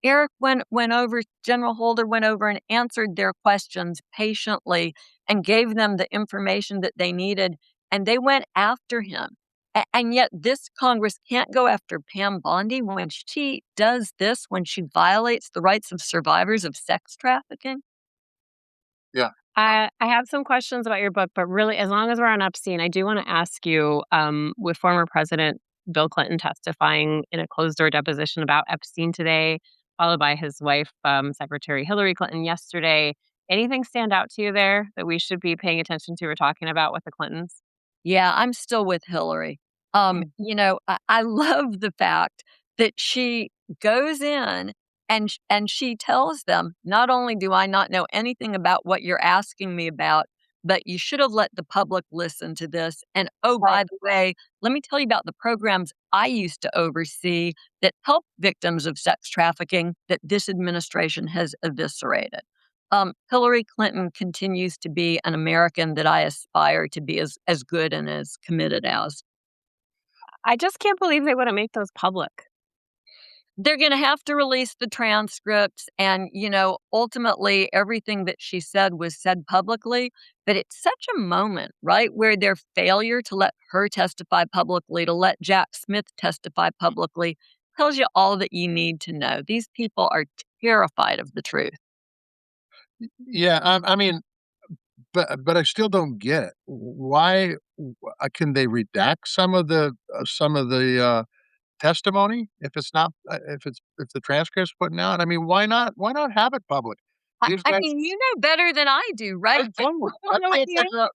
Eric went over, General Holder went over and answered their questions patiently and gave them the information that they needed, and they went after him. And yet, this Congress can't go after Pam Bondi when she does this, when she violates the rights of survivors of sex trafficking. Yeah. I have some questions about your book, but really, as long as we're on Epstein, I do want to ask you, with former President Bill Clinton testifying in a closed door deposition about Epstein today, followed by his wife, Secretary Hillary Clinton yesterday. Anything stand out to you there that we should be paying attention to or talking about with the Clintons? Yeah, I'm still with Hillary. Mm. I love the fact that she goes in and she tells them, not only do I not know anything about what you're asking me about, but you should have let the public listen to this. And oh, Right. by the way, let me tell you about the programs I used to oversee that help victims of sex trafficking that this administration has eviscerated. Hillary Clinton continues to be an American that I aspire to be as good and as committed as. I just can't believe they wouldn't make those public. They're gonna have to release the transcripts and, ultimately everything that she said was said publicly, but it's such a moment, right, where their failure to let her testify publicly, to let Jack Smith testify publicly, tells you all that you need to know. These people are terrified of the truth. Yeah, I mean, but I still don't get it. Why can they redact some of the testimony if it's not if the transcript's putting out? I mean, why not have it public? I These I guys, mean, you know better than I do, right? I don't. I don't know what the answer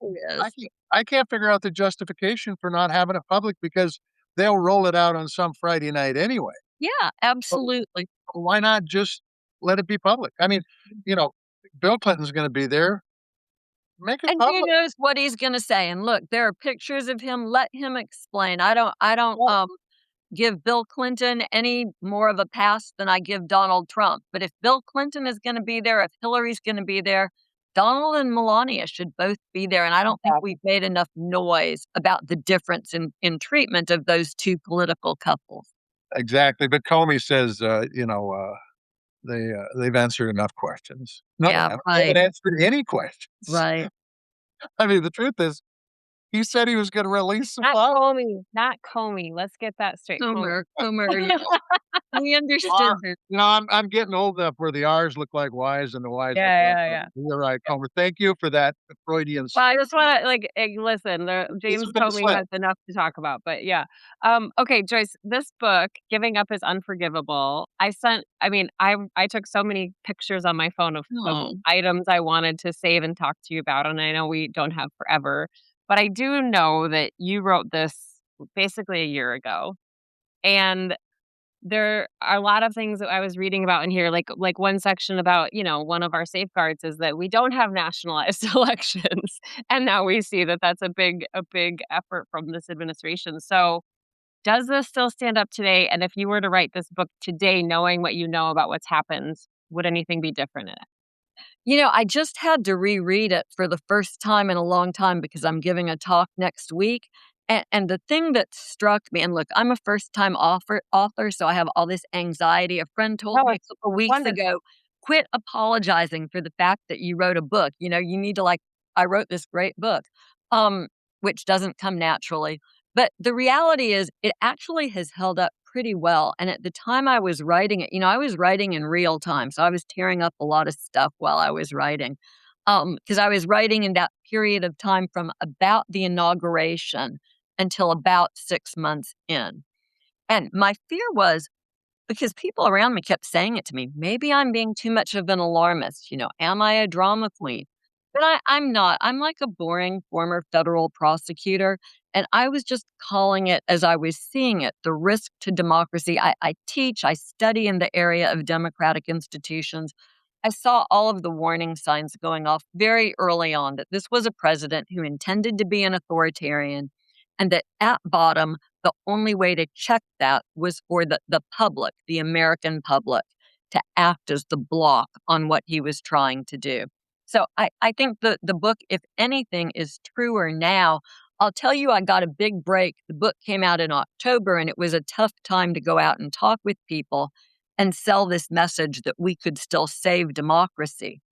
is. I can't figure out the justification for not having it public because they'll roll it out on some Friday night anyway. Yeah, So absolutely. why not just let it be public? I mean, you know, Bill Clinton's going to be there. Make it And who public. knows what he's gonna say, and look, there are pictures of him, let him explain. I don't give Bill Clinton any more of a pass than I give Donald Trump, but if Bill Clinton is gonna be there, if Hillary's gonna be there, Donald and Melania should both be there, and I don't think we've made enough noise about the difference in treatment of those 2 political couples. Exactly, but Comey says, they've answered enough questions. No, they Yeah, haven't right, answered any questions. right. I mean, the truth is, he said he was gonna release the Not file. Comey, not Comey. Let's get that straight. Comey. Comer, yeah. We understood R this. I'm getting old enough where the R's look like Y's and the Y's look like Yeah, yeah, R's. yeah. You're right, Comer. Thank you for that Freudian Well, slip. I just wanna, like, listen, It's James a big Comey slip. has enough to talk about, but yeah. Okay, Joyce, this book, Giving Up Is Unforgivable, I mean, I took so many pictures on my phone of Oh. items I wanted to save and talk to you about, and I know we don't have forever, but I do know that you wrote this basically a year ago, and there are a lot of things that I was reading about in here, like one section about, one of our safeguards is that we don't have nationalized elections, and now we see that that's a big effort from this administration. So, does this still stand up today? And if you were to write this book today, knowing what you know about what's happened, would anything be different in it? I just had to reread it for the first time in a long time because I'm giving a talk next week. And the thing that struck me, and look, I'm a first time author, so I have all this anxiety. A friend told No, me a it's couple weeks wonderful. ago, quit apologizing for the fact that you wrote a book. You need to, like, I wrote this great book, um, which doesn't come naturally. But the reality is, it actually has held up pretty well. And at the time I was writing it, I was writing in real time. So I was tearing up a lot of stuff while I was writing. Because I was writing in that period of time from about the inauguration until about 6 months in. And my fear was because people around me kept saying it to me. Maybe I'm being too much of an alarmist. Am I a drama queen? But I'm not. I'm like a boring former federal prosecutor. And I was just calling it as I was seeing it the risk to democracy. I teach, I study in the area of democratic institutions. I saw all of the warning signs going off very early on that this was a president who intended to be an authoritarian, and that at bottom, the only way to check that was for the public, the American public, to act as the block on what he was trying to do. So I think the book, if anything, is truer now. I'll tell you, I got a big break. The book came out in October, and it was a tough time to go out and talk with people and sell this message that we could still save democracy.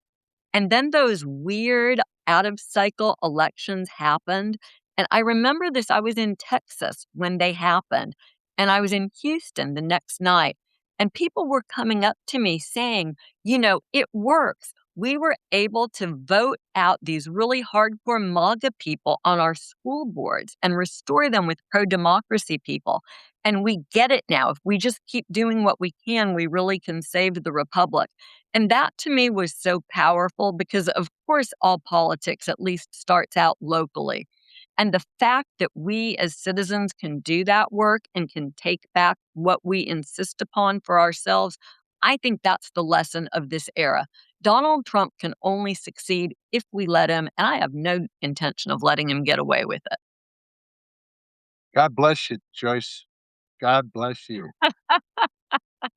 And then those weird out of cycle elections happened. And I remember this. I was in Texas when they happened, and I was in Houston the next night. And people were coming up to me saying, it works. We were able to vote out these really hardcore MAGA people on our school boards and restore them with pro democracy people. And we get it now. If we just keep doing what we can, we really can save the republic. And that to me was so powerful because, of course, all politics at least starts out locally. And the fact that we as citizens can do that work and can take back what we insist upon for ourselves, I think that's the lesson of this era. Donald Trump can only succeed if we let him, and I have no intention of letting him get away with it. God bless you, Joyce. God bless you. Okay,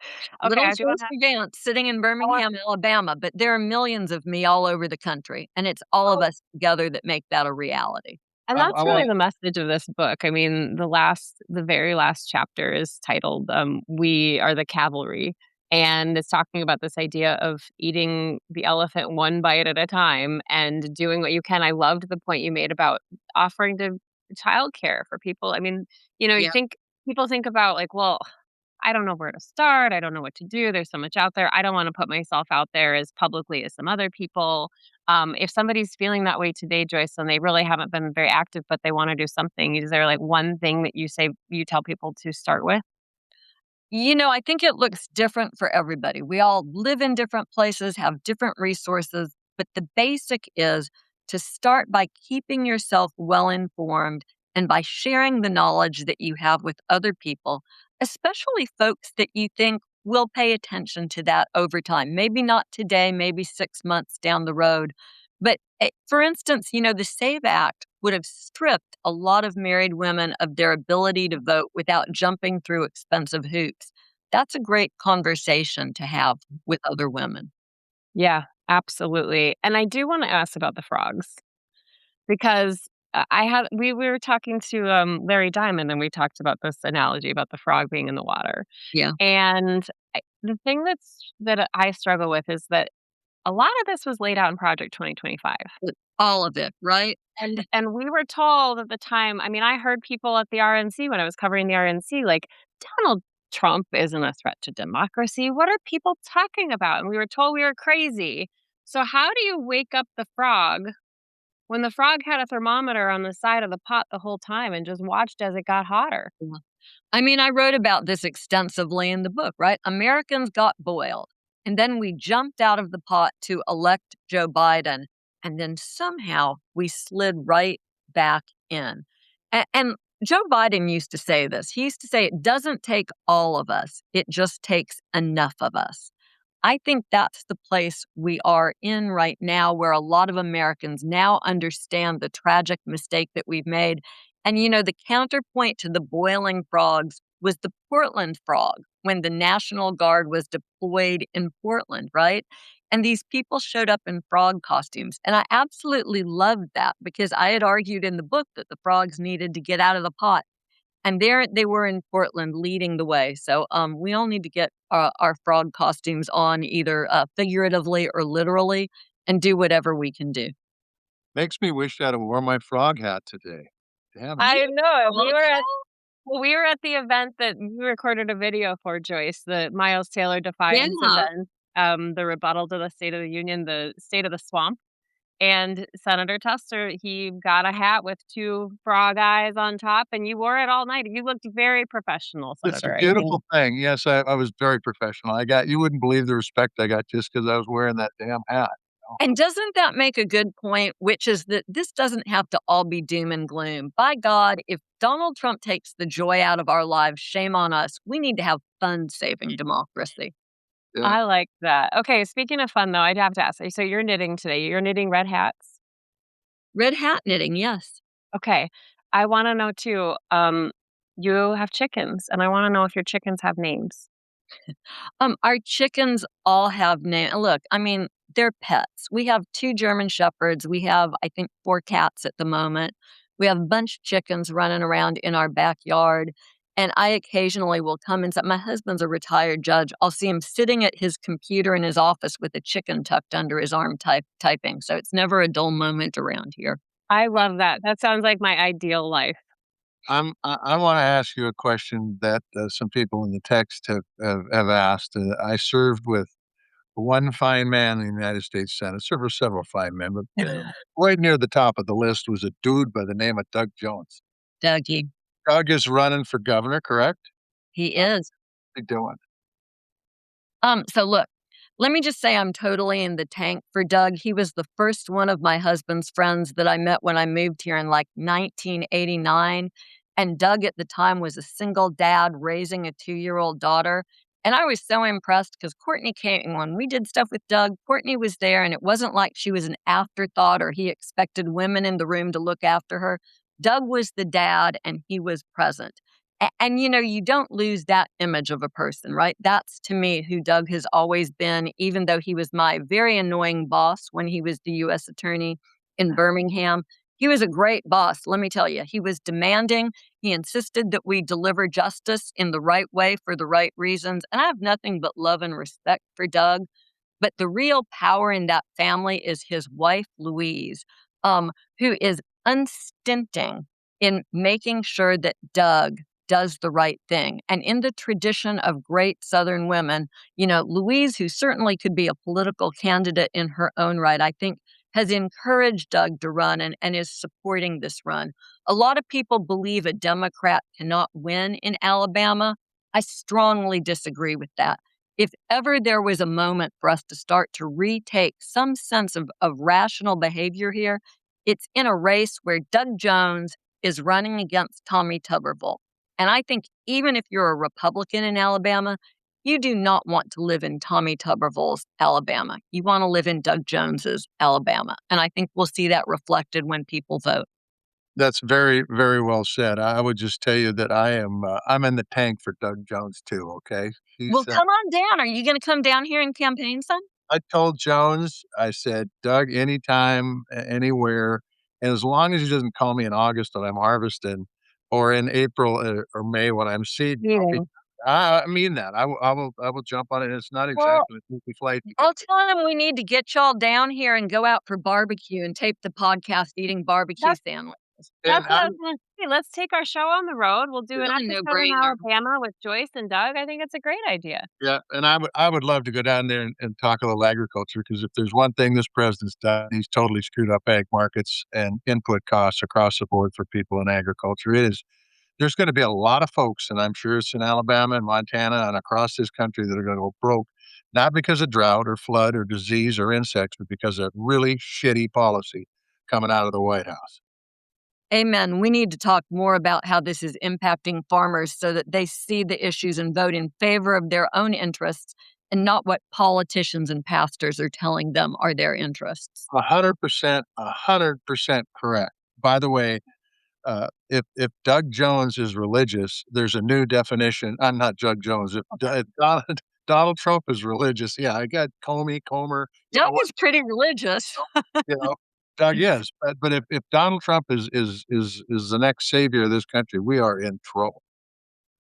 Little I do Joyce wanna Vance sitting in I want Birmingham, Alabama, but there are millions of me all over the country, and it's all of us together that make that a reality. And I that's want really the message of this book. I mean, the very last chapter is titled, "We Are the Cavalry," and it's talking about this idea of eating the elephant one bite at a time and doing what you can. I loved the point you made about offering to childcare for people. I mean, you Yeah. think people think about like, well, I don't know where to start. I don't know what to do. There's so much out there. I don't want to put myself out there as publicly as some other people. If somebody's feeling that way today, Joyce, and they really haven't been very active, but they want to do something, is there like one thing that you tell people to start with? I think it looks different for everybody. We all live in different places, have different resources, but the basic is to start by keeping yourself well informed and by sharing the knowledge that you have with other people, especially folks that you think will pay attention to that over time. Maybe not today, maybe 6 months down the road. But for instance, the SAVE Act would have stripped a lot of married women of their ability to vote without jumping through expensive hoops. That's a great conversation to have with other women. Yeah, absolutely. And I do want to ask about the frogs because we were talking to Larry Diamond and we talked about this analogy about the frog being in the water. Yeah, And the thing that I struggle with is that a lot of this was laid out in Project 2025. all of it, right? And we were told at the time, I mean, I heard people at the RNC when I was covering the RNC, like, Donald Trump isn't a threat to democracy. What are people talking about? And we were told we were crazy. So how do you wake up the frog when the frog had a thermometer on the side of the pot the whole time and just watched as it got hotter? Yeah. I mean, I wrote about this extensively in the book, right? Americans got boiled, and then we jumped out of the pot to elect Joe Biden, and then somehow we slid right back in. And Joe Biden used to say this. He used to say, it doesn't take all of us, it just takes enough of us. I think that's the place we are in right now, where a lot of Americans now understand the tragic mistake that we've made. And, the counterpoint to the boiling frogs was the Portland frog when the National Guard was deployed in Portland, right? And these people showed up in frog costumes. And I absolutely loved that because I had argued in the book that the frogs needed to get out of the pot. And there they were in Portland leading the way. So we all need to get our frog costumes on either figuratively or literally and do whatever we can do. makes me wish I'd have worn my frog hat today. Damn it. I know. Thought so? We were at the event that we recorded a video for, Joyce, the Miles Taylor Defiance Yeah. event, the rebuttal to the State of the Union, the State of the Swamp. And Senator Tester, he got a hat with 2 frog eyes on top, and you wore it all night. You looked very professional, It's a Senator, I think. beautiful thing. Yes, I was very professional. You wouldn't believe the respect I got just because I was wearing that damn hat. And doesn't that make a good point, which is that this doesn't have to all be doom and gloom? By God, if Donald Trump takes the joy out of our lives, shame on us. We need to have fun saving democracy. Yeah. I like that. Okay, speaking of fun, though, I'd have to ask, so you're knitting today. You're knitting red hats? Red hat knitting, yes. Okay. I wanna know too, you have chickens, and I wanna know if your chickens have names. Our chickens all have look, I mean, they're pets. We have 2 German Shepherds. We have, I think, 4 cats at the moment. We have a bunch of chickens running around in our backyard, and I occasionally will come inside. My husband's a retired judge. I'll see him sitting at his computer in his office with a chicken tucked under his arm typing, so it's never a dull moment around here. I love that. That sounds like my ideal life. I want to ask you a question that some people in the text have asked. I served with one fine man in the United States Senate, served with several fine men, but right near the top of the list was a dude by the name of Doug Jones. Dougie. Doug is running for governor, correct? He is. What's he doing? So look, let me just say I'm totally in the tank for Doug. He was the first one of my husband's friends that I met when I moved here in like 1989. And Doug at the time was a single dad raising a 2-year-old daughter. And I was so impressed because Courtney came when we did stuff with Doug. Courtney was there, and it wasn't like she was an afterthought or he expected women in the room to look after her. Doug was the dad, and he was present. And, you don't lose that image of a person, right? That's to me who Doug has always been, even though he was my very annoying boss when he was the U.S. attorney in Birmingham. He was a great boss, let me tell you. He was demanding. He insisted that we deliver justice in the right way for the right reasons. And I have nothing but love and respect for Doug. But the real power in that family is his wife, Louise, who is unstinting in making sure that Doug does the right thing. And in the tradition of great Southern women, Louise, who certainly could be a political candidate in her own right, I think has encouraged Doug to run and is supporting this run. A lot of people believe a Democrat cannot win in Alabama. I strongly disagree with that. If ever there was a moment for us to start to retake some sense of rational behavior here, it's in a race where Doug Jones is running against Tommy Tuberville. And I think even if you're a Republican in Alabama, you do not want to live in Tommy Tuberville's Alabama. You want to live in Doug Jones's Alabama. And I think we'll see that reflected when people vote. That's very, very well said. I would just tell you that I'm in the tank for Doug Jones too. Okay, Well, come on down. Are you going to come down here and campaign, son? I told Jones, I said, Doug, anytime, anywhere, and as long as he doesn't call me in August when I'm harvesting, or in April or May when I'm seeding, Meeting. I mean that. I will jump on it. And it's not Well, exactly a weekly flight because I'll tell him we need to get y'all down here and go out for barbecue and tape the podcast eating barbecue That's sandwiches. and that's what I was gonna say. Let's take our show on the road. We'll do an Really episode in no-brainer. Alabama with Joyce and Doug. I think it's a great idea. yeah, and I would love to go down there and talk a little agriculture because if there's one thing this president's done, he's totally screwed up ag markets and input costs across the board for people in agriculture. There's going to be a lot of folks, and I'm sure it's in Alabama and Montana and across this country that are going to go broke, not because of drought or flood or disease or insects, but because of really shitty policy coming out of the White House. Amen. We need to talk more about how this is impacting farmers so that they see the issues and vote in favor of their own interests and not what politicians and pastors are telling them are their interests. 100% correct. By the way, if Doug Jones is religious, there's a new definition. I'm not Doug Jones. If Donald Trump is religious, yeah, I got Comer. Doug is pretty religious. You know, Doug is, but if Donald Trump is the next savior of this country, we are in trouble.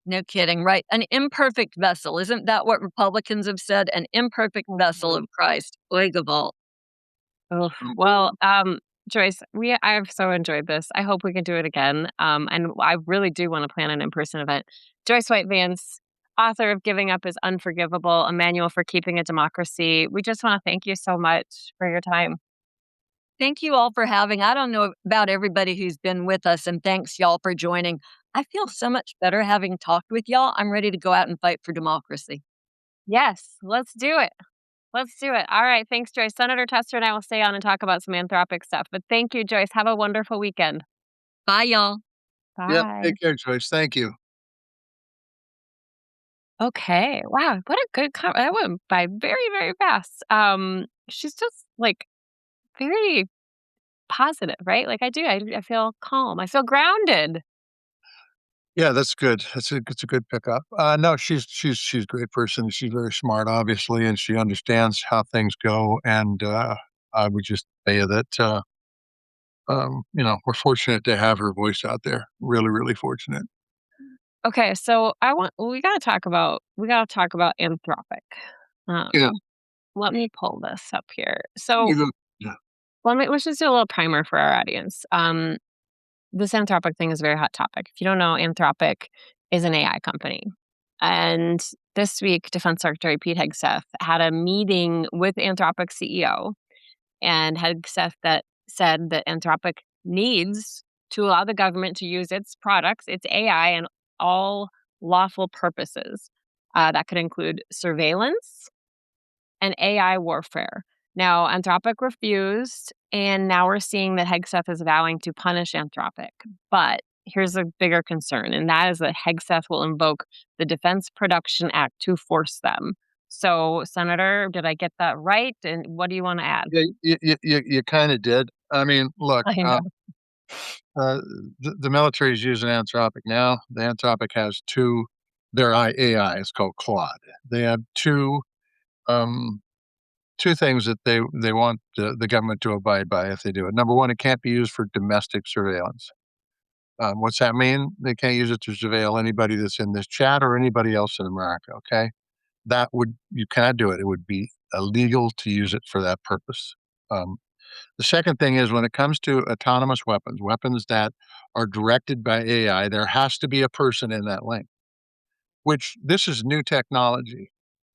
No kidding, right? An imperfect vessel. Isn't that what Republicans have said? An imperfect vessel of Christ. Oigavalt. Oh, Mm. well, Joyce, I've so enjoyed this. I hope we can do it again. And I really do want to plan an in-person event. Joyce White Vance, author of Giving Up Is Unforgivable, a manual for keeping a democracy. We just want to thank you so much for your time. Thank you all for having. I don't know about everybody who's been with us, and thanks y'all for joining. I feel so much better having talked with y'all. I'm ready to go out and fight for democracy. Yes, let's do it. Let's do it. All right. Thanks, Joyce. Senator Tester and I will stay on and talk about some anthropic stuff. But thank you, Joyce. Have a wonderful weekend. Bye, y'all. Yep. Bye. Take care, Joyce. Thank you. Okay. Wow. What a good that went by very, very fast. She's just like very positive, right? Like I feel calm. I feel grounded. Yeah, that's good. It's a good pickup. No, she's a great person. She's very smart, obviously, and she understands how things go. And I would just say that we're fortunate to have her voice out there. Really, really fortunate. Okay, so we gotta talk about Anthropic. Um, Yeah. let me pull this up here. So You go- yeah. let's just do a little primer for our audience. This Anthropic thing is a very hot topic. If you don't know, Anthropic is an AI company. And this week, Defense Secretary Pete Hegseth had a meeting with Anthropic CEO, and Hegseth that said that Anthropic needs to allow the government to use its products, its AI, in all lawful purposes. That could include surveillance and AI warfare. Now, Anthropic refused, and now we're seeing that Hegseth is vowing to punish Anthropic. But here's a bigger concern, and that is that Hegseth will invoke the Defense Production Act to force them. So, Senator, did I get that right? And what do you want to add? Yeah, you kind of did. I mean, look, I know. the military is using Anthropic now. The Anthropic has their AI is called Claude. They have two um, two things that they want the government to abide by if they do it. Number one, it can't be used for domestic surveillance. What's that mean? They can't use it to surveil anybody that's in this chat or anybody else in America. Okay, you cannot do it. It would be illegal to use it for that purpose. Um, the second thing is when it comes to autonomous weapons, weapons that are directed by AI, there has to be a person in that link. Which this is new technology,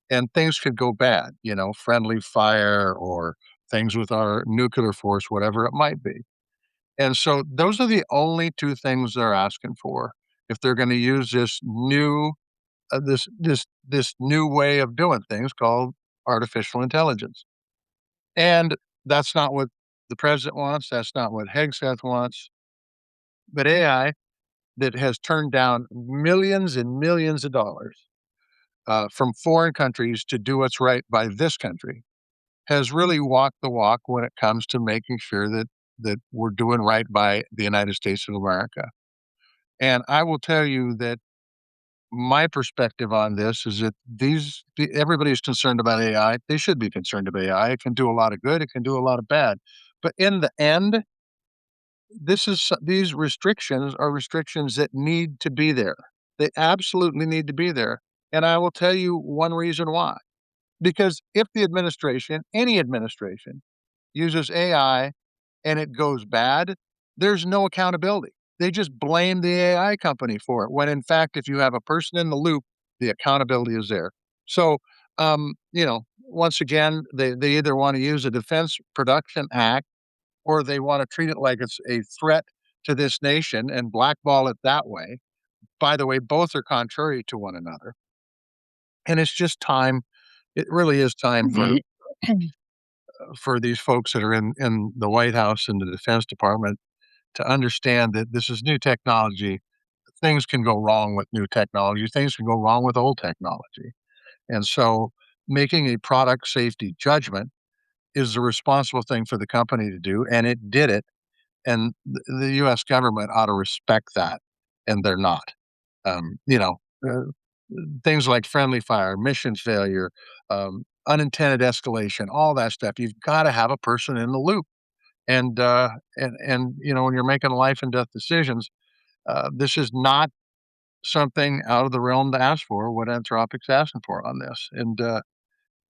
and things could go bad. Friendly fire or things with our nuclear force, whatever it might be. And so those are the only two things they're asking for if they're going to use this new way of doing things called artificial intelligence. And that's not what the president wants. That's not what Hegseth wants. But AI that has turned down millions and millions of dollars from foreign countries to do what's right by this country has really walked the walk when it comes to making sure that we're doing right by the United States of America. And I will tell you that my perspective on this is that everybody's concerned about AI. They should be concerned about AI. It can do a lot of good. It can do a lot of bad. But in the end, these restrictions are restrictions that need to be there. They absolutely need to be there. And I will tell you one reason why. Because if the administration, any administration, uses AI and it goes bad, there's no accountability. They just blame the AI company for it. When in fact, if you have a person in the loop, the accountability is there. So, once again, they either want to use a Defense Production Act or they want to treat it like it's a threat to this nation and blackball it that way. By the way, both are contrary to one another. And it's just time. It really is time for these folks that are in the White House and the Defense Department to understand that this is new technology. Things can go wrong with new technology. Things can go wrong with old technology. And so making a product safety judgment is the responsible thing for the company to do. And it did it. And the US government ought to respect that. And they're not. Um, you know, uh, Things like friendly fire, mission failure, unintended escalation, all that stuff. You've got to have a person in the loop. And when you're making life and death decisions, this is not something out of the realm to ask for. What Anthropic's asking for on this,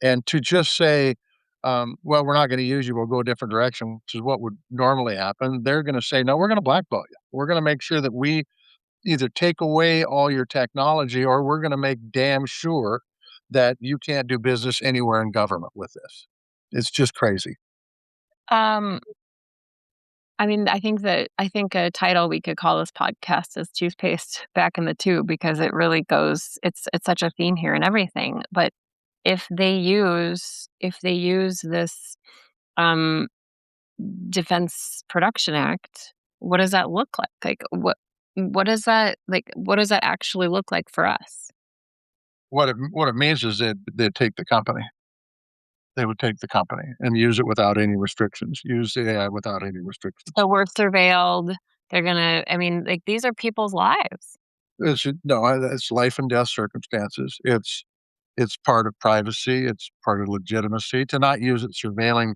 and to just say, "Well, we're not going to use you. We'll go a different direction," which is what would normally happen. They're going to say, "No, we're going to blackball you. We're going to make sure that we either take away all your technology, or we're going to make damn sure that you can't do business anywhere in government with this." It's just crazy. Um, I mean, I think a title we could call this podcast is "Toothpaste Back in the Tube" because it really goes. It's such a theme here and everything. But if they use this um, Defense Production Act, what does that look like? What does that actually look like for us? What it means is that they'd take the company. They would take the company and use it without any restrictions. Use the AI without any restrictions. So we're surveilled. They're gonna. I mean, like these are people's lives. It's life and death circumstances. It's part of privacy. It's part of legitimacy. To not use it surveilling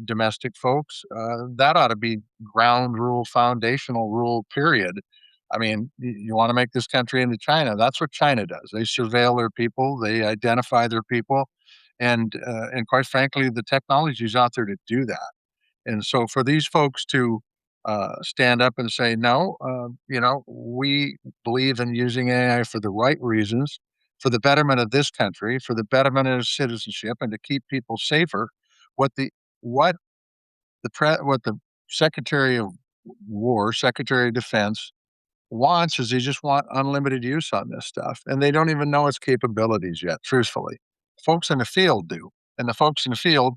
domestic folks, that ought to be ground rule, foundational rule. Period. I mean, you want to make this country into China. That's what China does. They surveil their people. They identify their people, and quite frankly, the technology is out there to do that. And so for these folks to stand up and say, no, we believe in using AI for the right reasons, for the betterment of this country, for the betterment of citizenship, and to keep people safer. What the what what the Secretary of War, Secretary of Defense wants is they just want unlimited use on this stuff, and they don't even know its capabilities yet. Truthfully, folks in the field do, and the folks in the field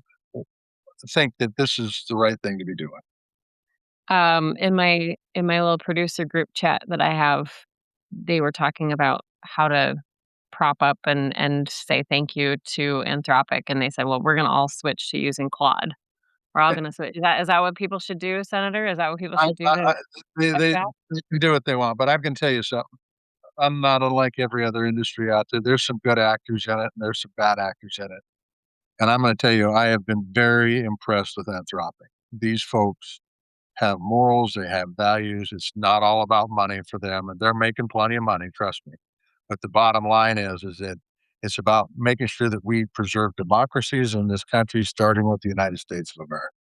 think that this is the right thing to be doing. In my little producer group chat that I have, they were talking about how to prop up and say thank you to Anthropic, and they said, "Well, we're gonna all switch to using Claude. We're all gonna switch." Is that what people should do, Senator? Is that what people should do I to they push they back? they can do what they want, but I can tell you something. I'm not unlike every other industry out there. There's some good actors in it, and there's some bad actors in it. And I'm going to tell you, I have been very impressed with Anthropic. These folks have morals, they have values. It's not all about money for them, and they're making plenty of money, trust me. But the bottom line is that it's about making sure that we preserve democracies in this country, starting with the United States of America.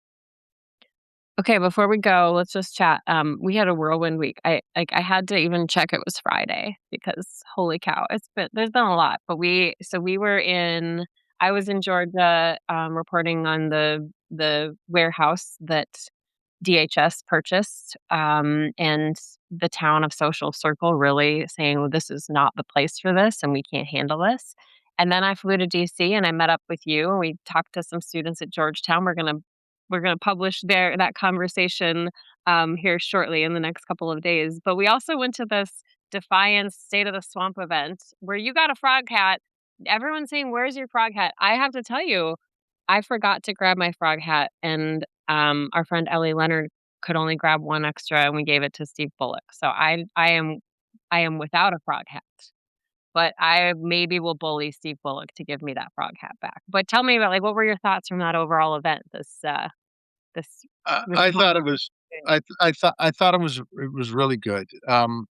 Okay, before we go, let's just chat. We had a whirlwind week. I had to even check it was Friday because holy cow, there's been a lot. But we were in I was in Georgia, reporting on the warehouse that DHS purchased, and the town of Social Circle really saying, "Well, this is not the place for this, and we can't handle this." And then I flew to DC and I met up with you, and we talked to some students at Georgetown. We're gonna publish that conversation here shortly in the next couple of days. But we also went to this Defiance State of the Swamp event where you got a frog hat. Everyone's saying, "Where's your frog hat?" I have to tell you, I forgot to grab my frog hat, and our friend Ellie Leonard could only grab one extra, and we gave it to Steve Bullock. So I am without a frog hat, but I maybe will bully Steve Bullock to give me that frog hat back. But tell me about like what were your thoughts from that overall event? This this I con- thought it was, I thought it was really good. And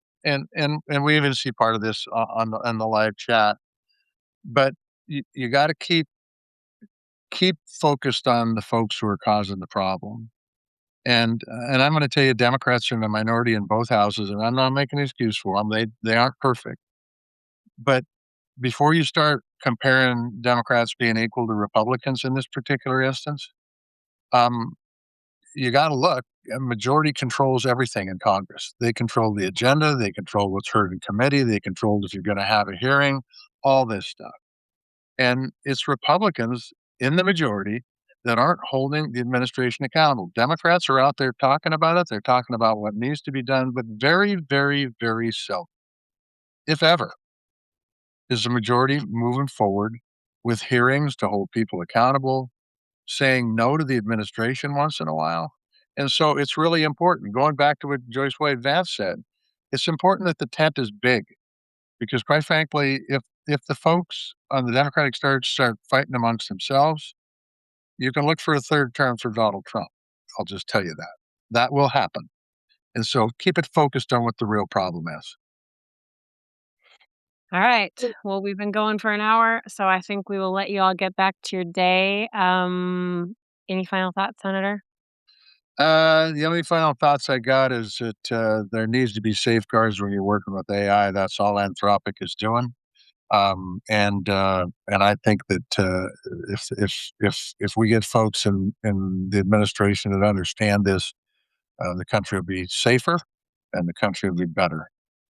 we even see part of this on the live chat. But you got to keep focused on the folks who are causing the problem. And I'm going to tell you, Democrats are in the minority in both houses, and I'm not making an excuse for them. They aren't perfect, but before you start comparing Democrats being equal to Republicans in this particular instance, um, you got to look. A majority controls everything in Congress. They control the agenda. They control what's heard in committee. They control if you're going to have a hearing. All this stuff. And it's Republicans in the majority that aren't holding the administration accountable. Democrats are out there talking about it. They're talking about what needs to be done, but very, very, very seldom, if ever, is the majority moving forward with hearings to hold people accountable, saying no to the administration once in a while. And so it's really important. Going back to what Joyce White Vance said, it's important that the tent is big because, quite frankly, if the folks on the Democratic side start fighting amongst themselves, you can look for a third term for Donald Trump. I'll just tell you that. That will happen. And so keep it focused on what the real problem is. All right. Well, we've been going for an hour, so I think we will let you all get back to your day. Any final thoughts, Senator? The only final thoughts I got is that there needs to be safeguards when you're working with AI. That's all Anthropic is doing. And I think that if we get folks in the administration that understand this, the country will be safer and the country will be better.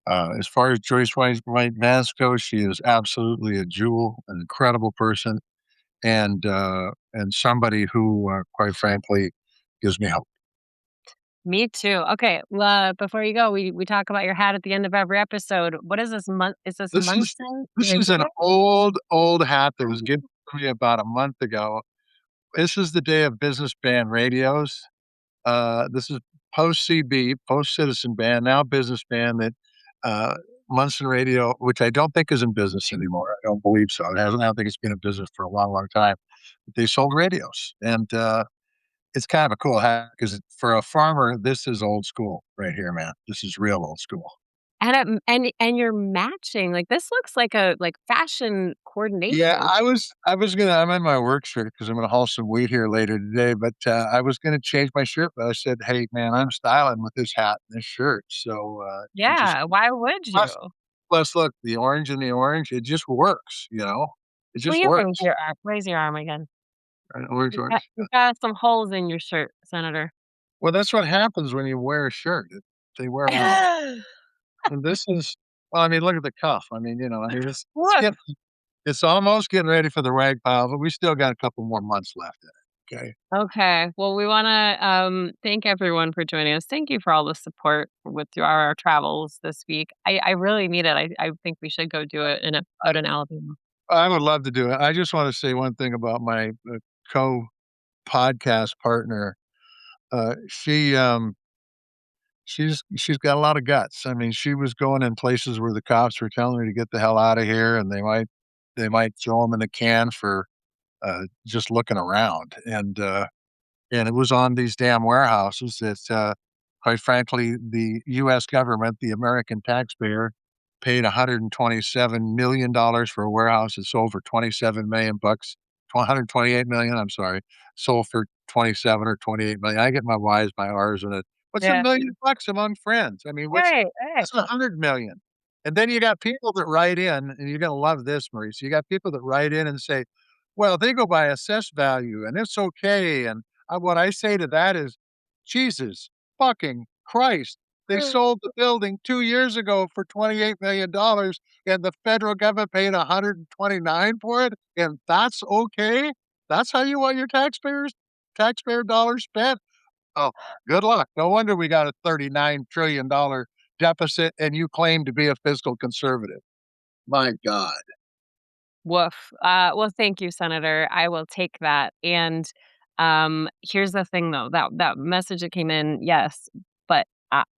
As far as White Vance goes, she is absolutely a jewel, an incredible person, and somebody who, quite frankly, gives me hope. Me too. Okay. Before you go, we talk about your hat at the end of every episode. What is this month? Is this This is Munson? this is an old hat that was given to me about a month ago. This is the day of business band radios. This is post CB, post Citizen Band, now business band that uh, Munson Radio, which I don't think is in business anymore. I don't believe so. It hasn't. I don't think it's been in business for a long, long time. But they sold radios, and it's kind of a cool hat because for a farmer, this is old school right here, man. This is real old school. And you're matching. Like this looks like a fashion Yeah, coordination. I'm in my work shirt because I'm gonna haul some wheat here later today, but, I was gonna change my shirt, but I said, "Hey, man, I'm styling with this hat and this shirt." So, you just Yeah. Why would you? plus look, the orange and the orange, it just works, you know? It Will just you raise works. your arm? Raise your arm again. Orange, You've got, orange. you've got some holes in your shirt, Senator. Well, that's what happens when you wear a shirt. They wear out. And this is well, I mean, look at the cuff. I mean, Look. it's almost getting ready for the rag pile, but we still got a couple more months left in it, okay? Okay. Well, we want to thank everyone for joining us. Thank you for all the support with our travels this week. I really need it. I think we should go do it out in Alabama. I would love to do it. I just wanna say one thing about my, co-podcast partner. She's got a lot of guts. I mean, she was going in places where the cops were telling her to get the hell out of here, and they might throw them in a can for, just looking around, and it was on these damn warehouses that, quite frankly, the U.S. government, the American taxpayer, paid $127 million for a warehouse that sold for 27 million bucks, 128 million. I'm sorry, sold for 27 or 28 million. I get my Y's, my R's in it. What's a Yeah. million bucks among friends? I mean, Right, right. what's 100 million? And then you got people that write in, and you're going to love this, Maurice. You got people that write in and say, well, they go by assessed value and it's okay. And what I say to that is, Jesus fucking Christ. They sold the building 2 years ago for $28 million, and the federal government paid 129 for it, and that's okay? That's how you want your taxpayer dollars spent? Oh, good luck. No wonder we got a $39 trillion deficit, and you claim to be a fiscal conservative. My God. Woof. Well, thank you, Senator. I will take that. And here's the thing, though, that message that came in, yes, but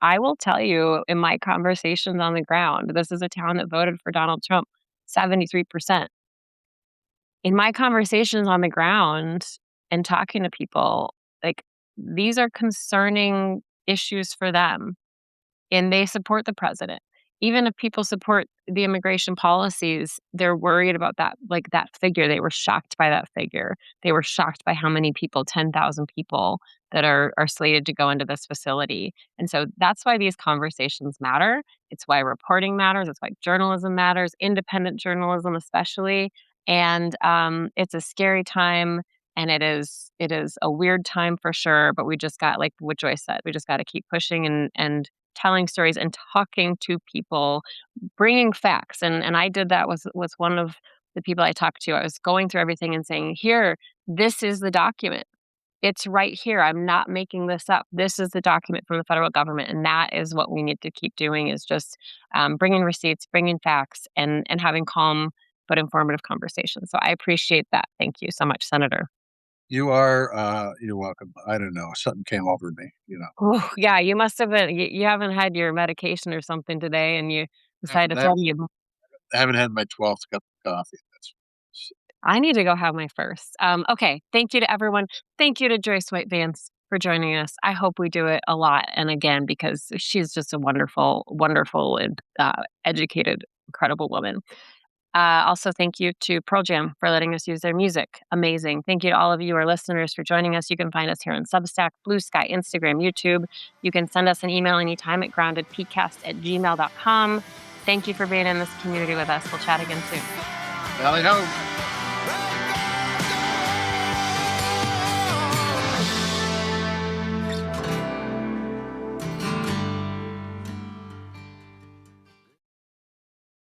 I will tell you, in my conversations on the ground, this is a town that voted for Donald Trump, 73%. In my conversations on the ground and talking to people, like, these are concerning issues for them, and they support the president. Even if people support the immigration policies, they're worried about that, like, that figure. They were shocked by that figure. They were shocked by how many people, 10,000 people that are slated to go into this facility. And so that's why these conversations matter. It's why reporting matters. It's why journalism matters, independent journalism especially. And it's a scary time, and it is a weird time for sure. But we just got, like what Joyce said, we just got to keep pushing and telling stories and talking to people, bringing facts. And I did that was one of the people I talked to. I was going through everything and saying, here, this is the document. It's right here. I'm not making this up. This is the document from the federal government. And that is what we need to keep doing, is just bringing receipts, bringing facts, and having calm but informative conversations. So I appreciate that. Thank you so much, Senator. You're welcome. I don't know. Something came over me. Oh, yeah, you must have been, you haven't had your medication or something today, and you decided to I throw you. haven't had my 12th cup of coffee. I need to go have my first. Okay. Thank you to everyone. Thank you to Joyce White Vance for joining us. I hope we do it a lot and again, because she's just a wonderful, wonderful, and educated, incredible woman. Also, thank you to Pearl Jam for letting us use their music. Amazing. Thank you to all of you, our listeners, for joining us. You can find us here on Substack, Blue Sky, Instagram, YouTube. You can send us an email anytime at groundedpcast@gmail.com. Thank you for being in this community with us. We'll chat again soon. Valley Ho.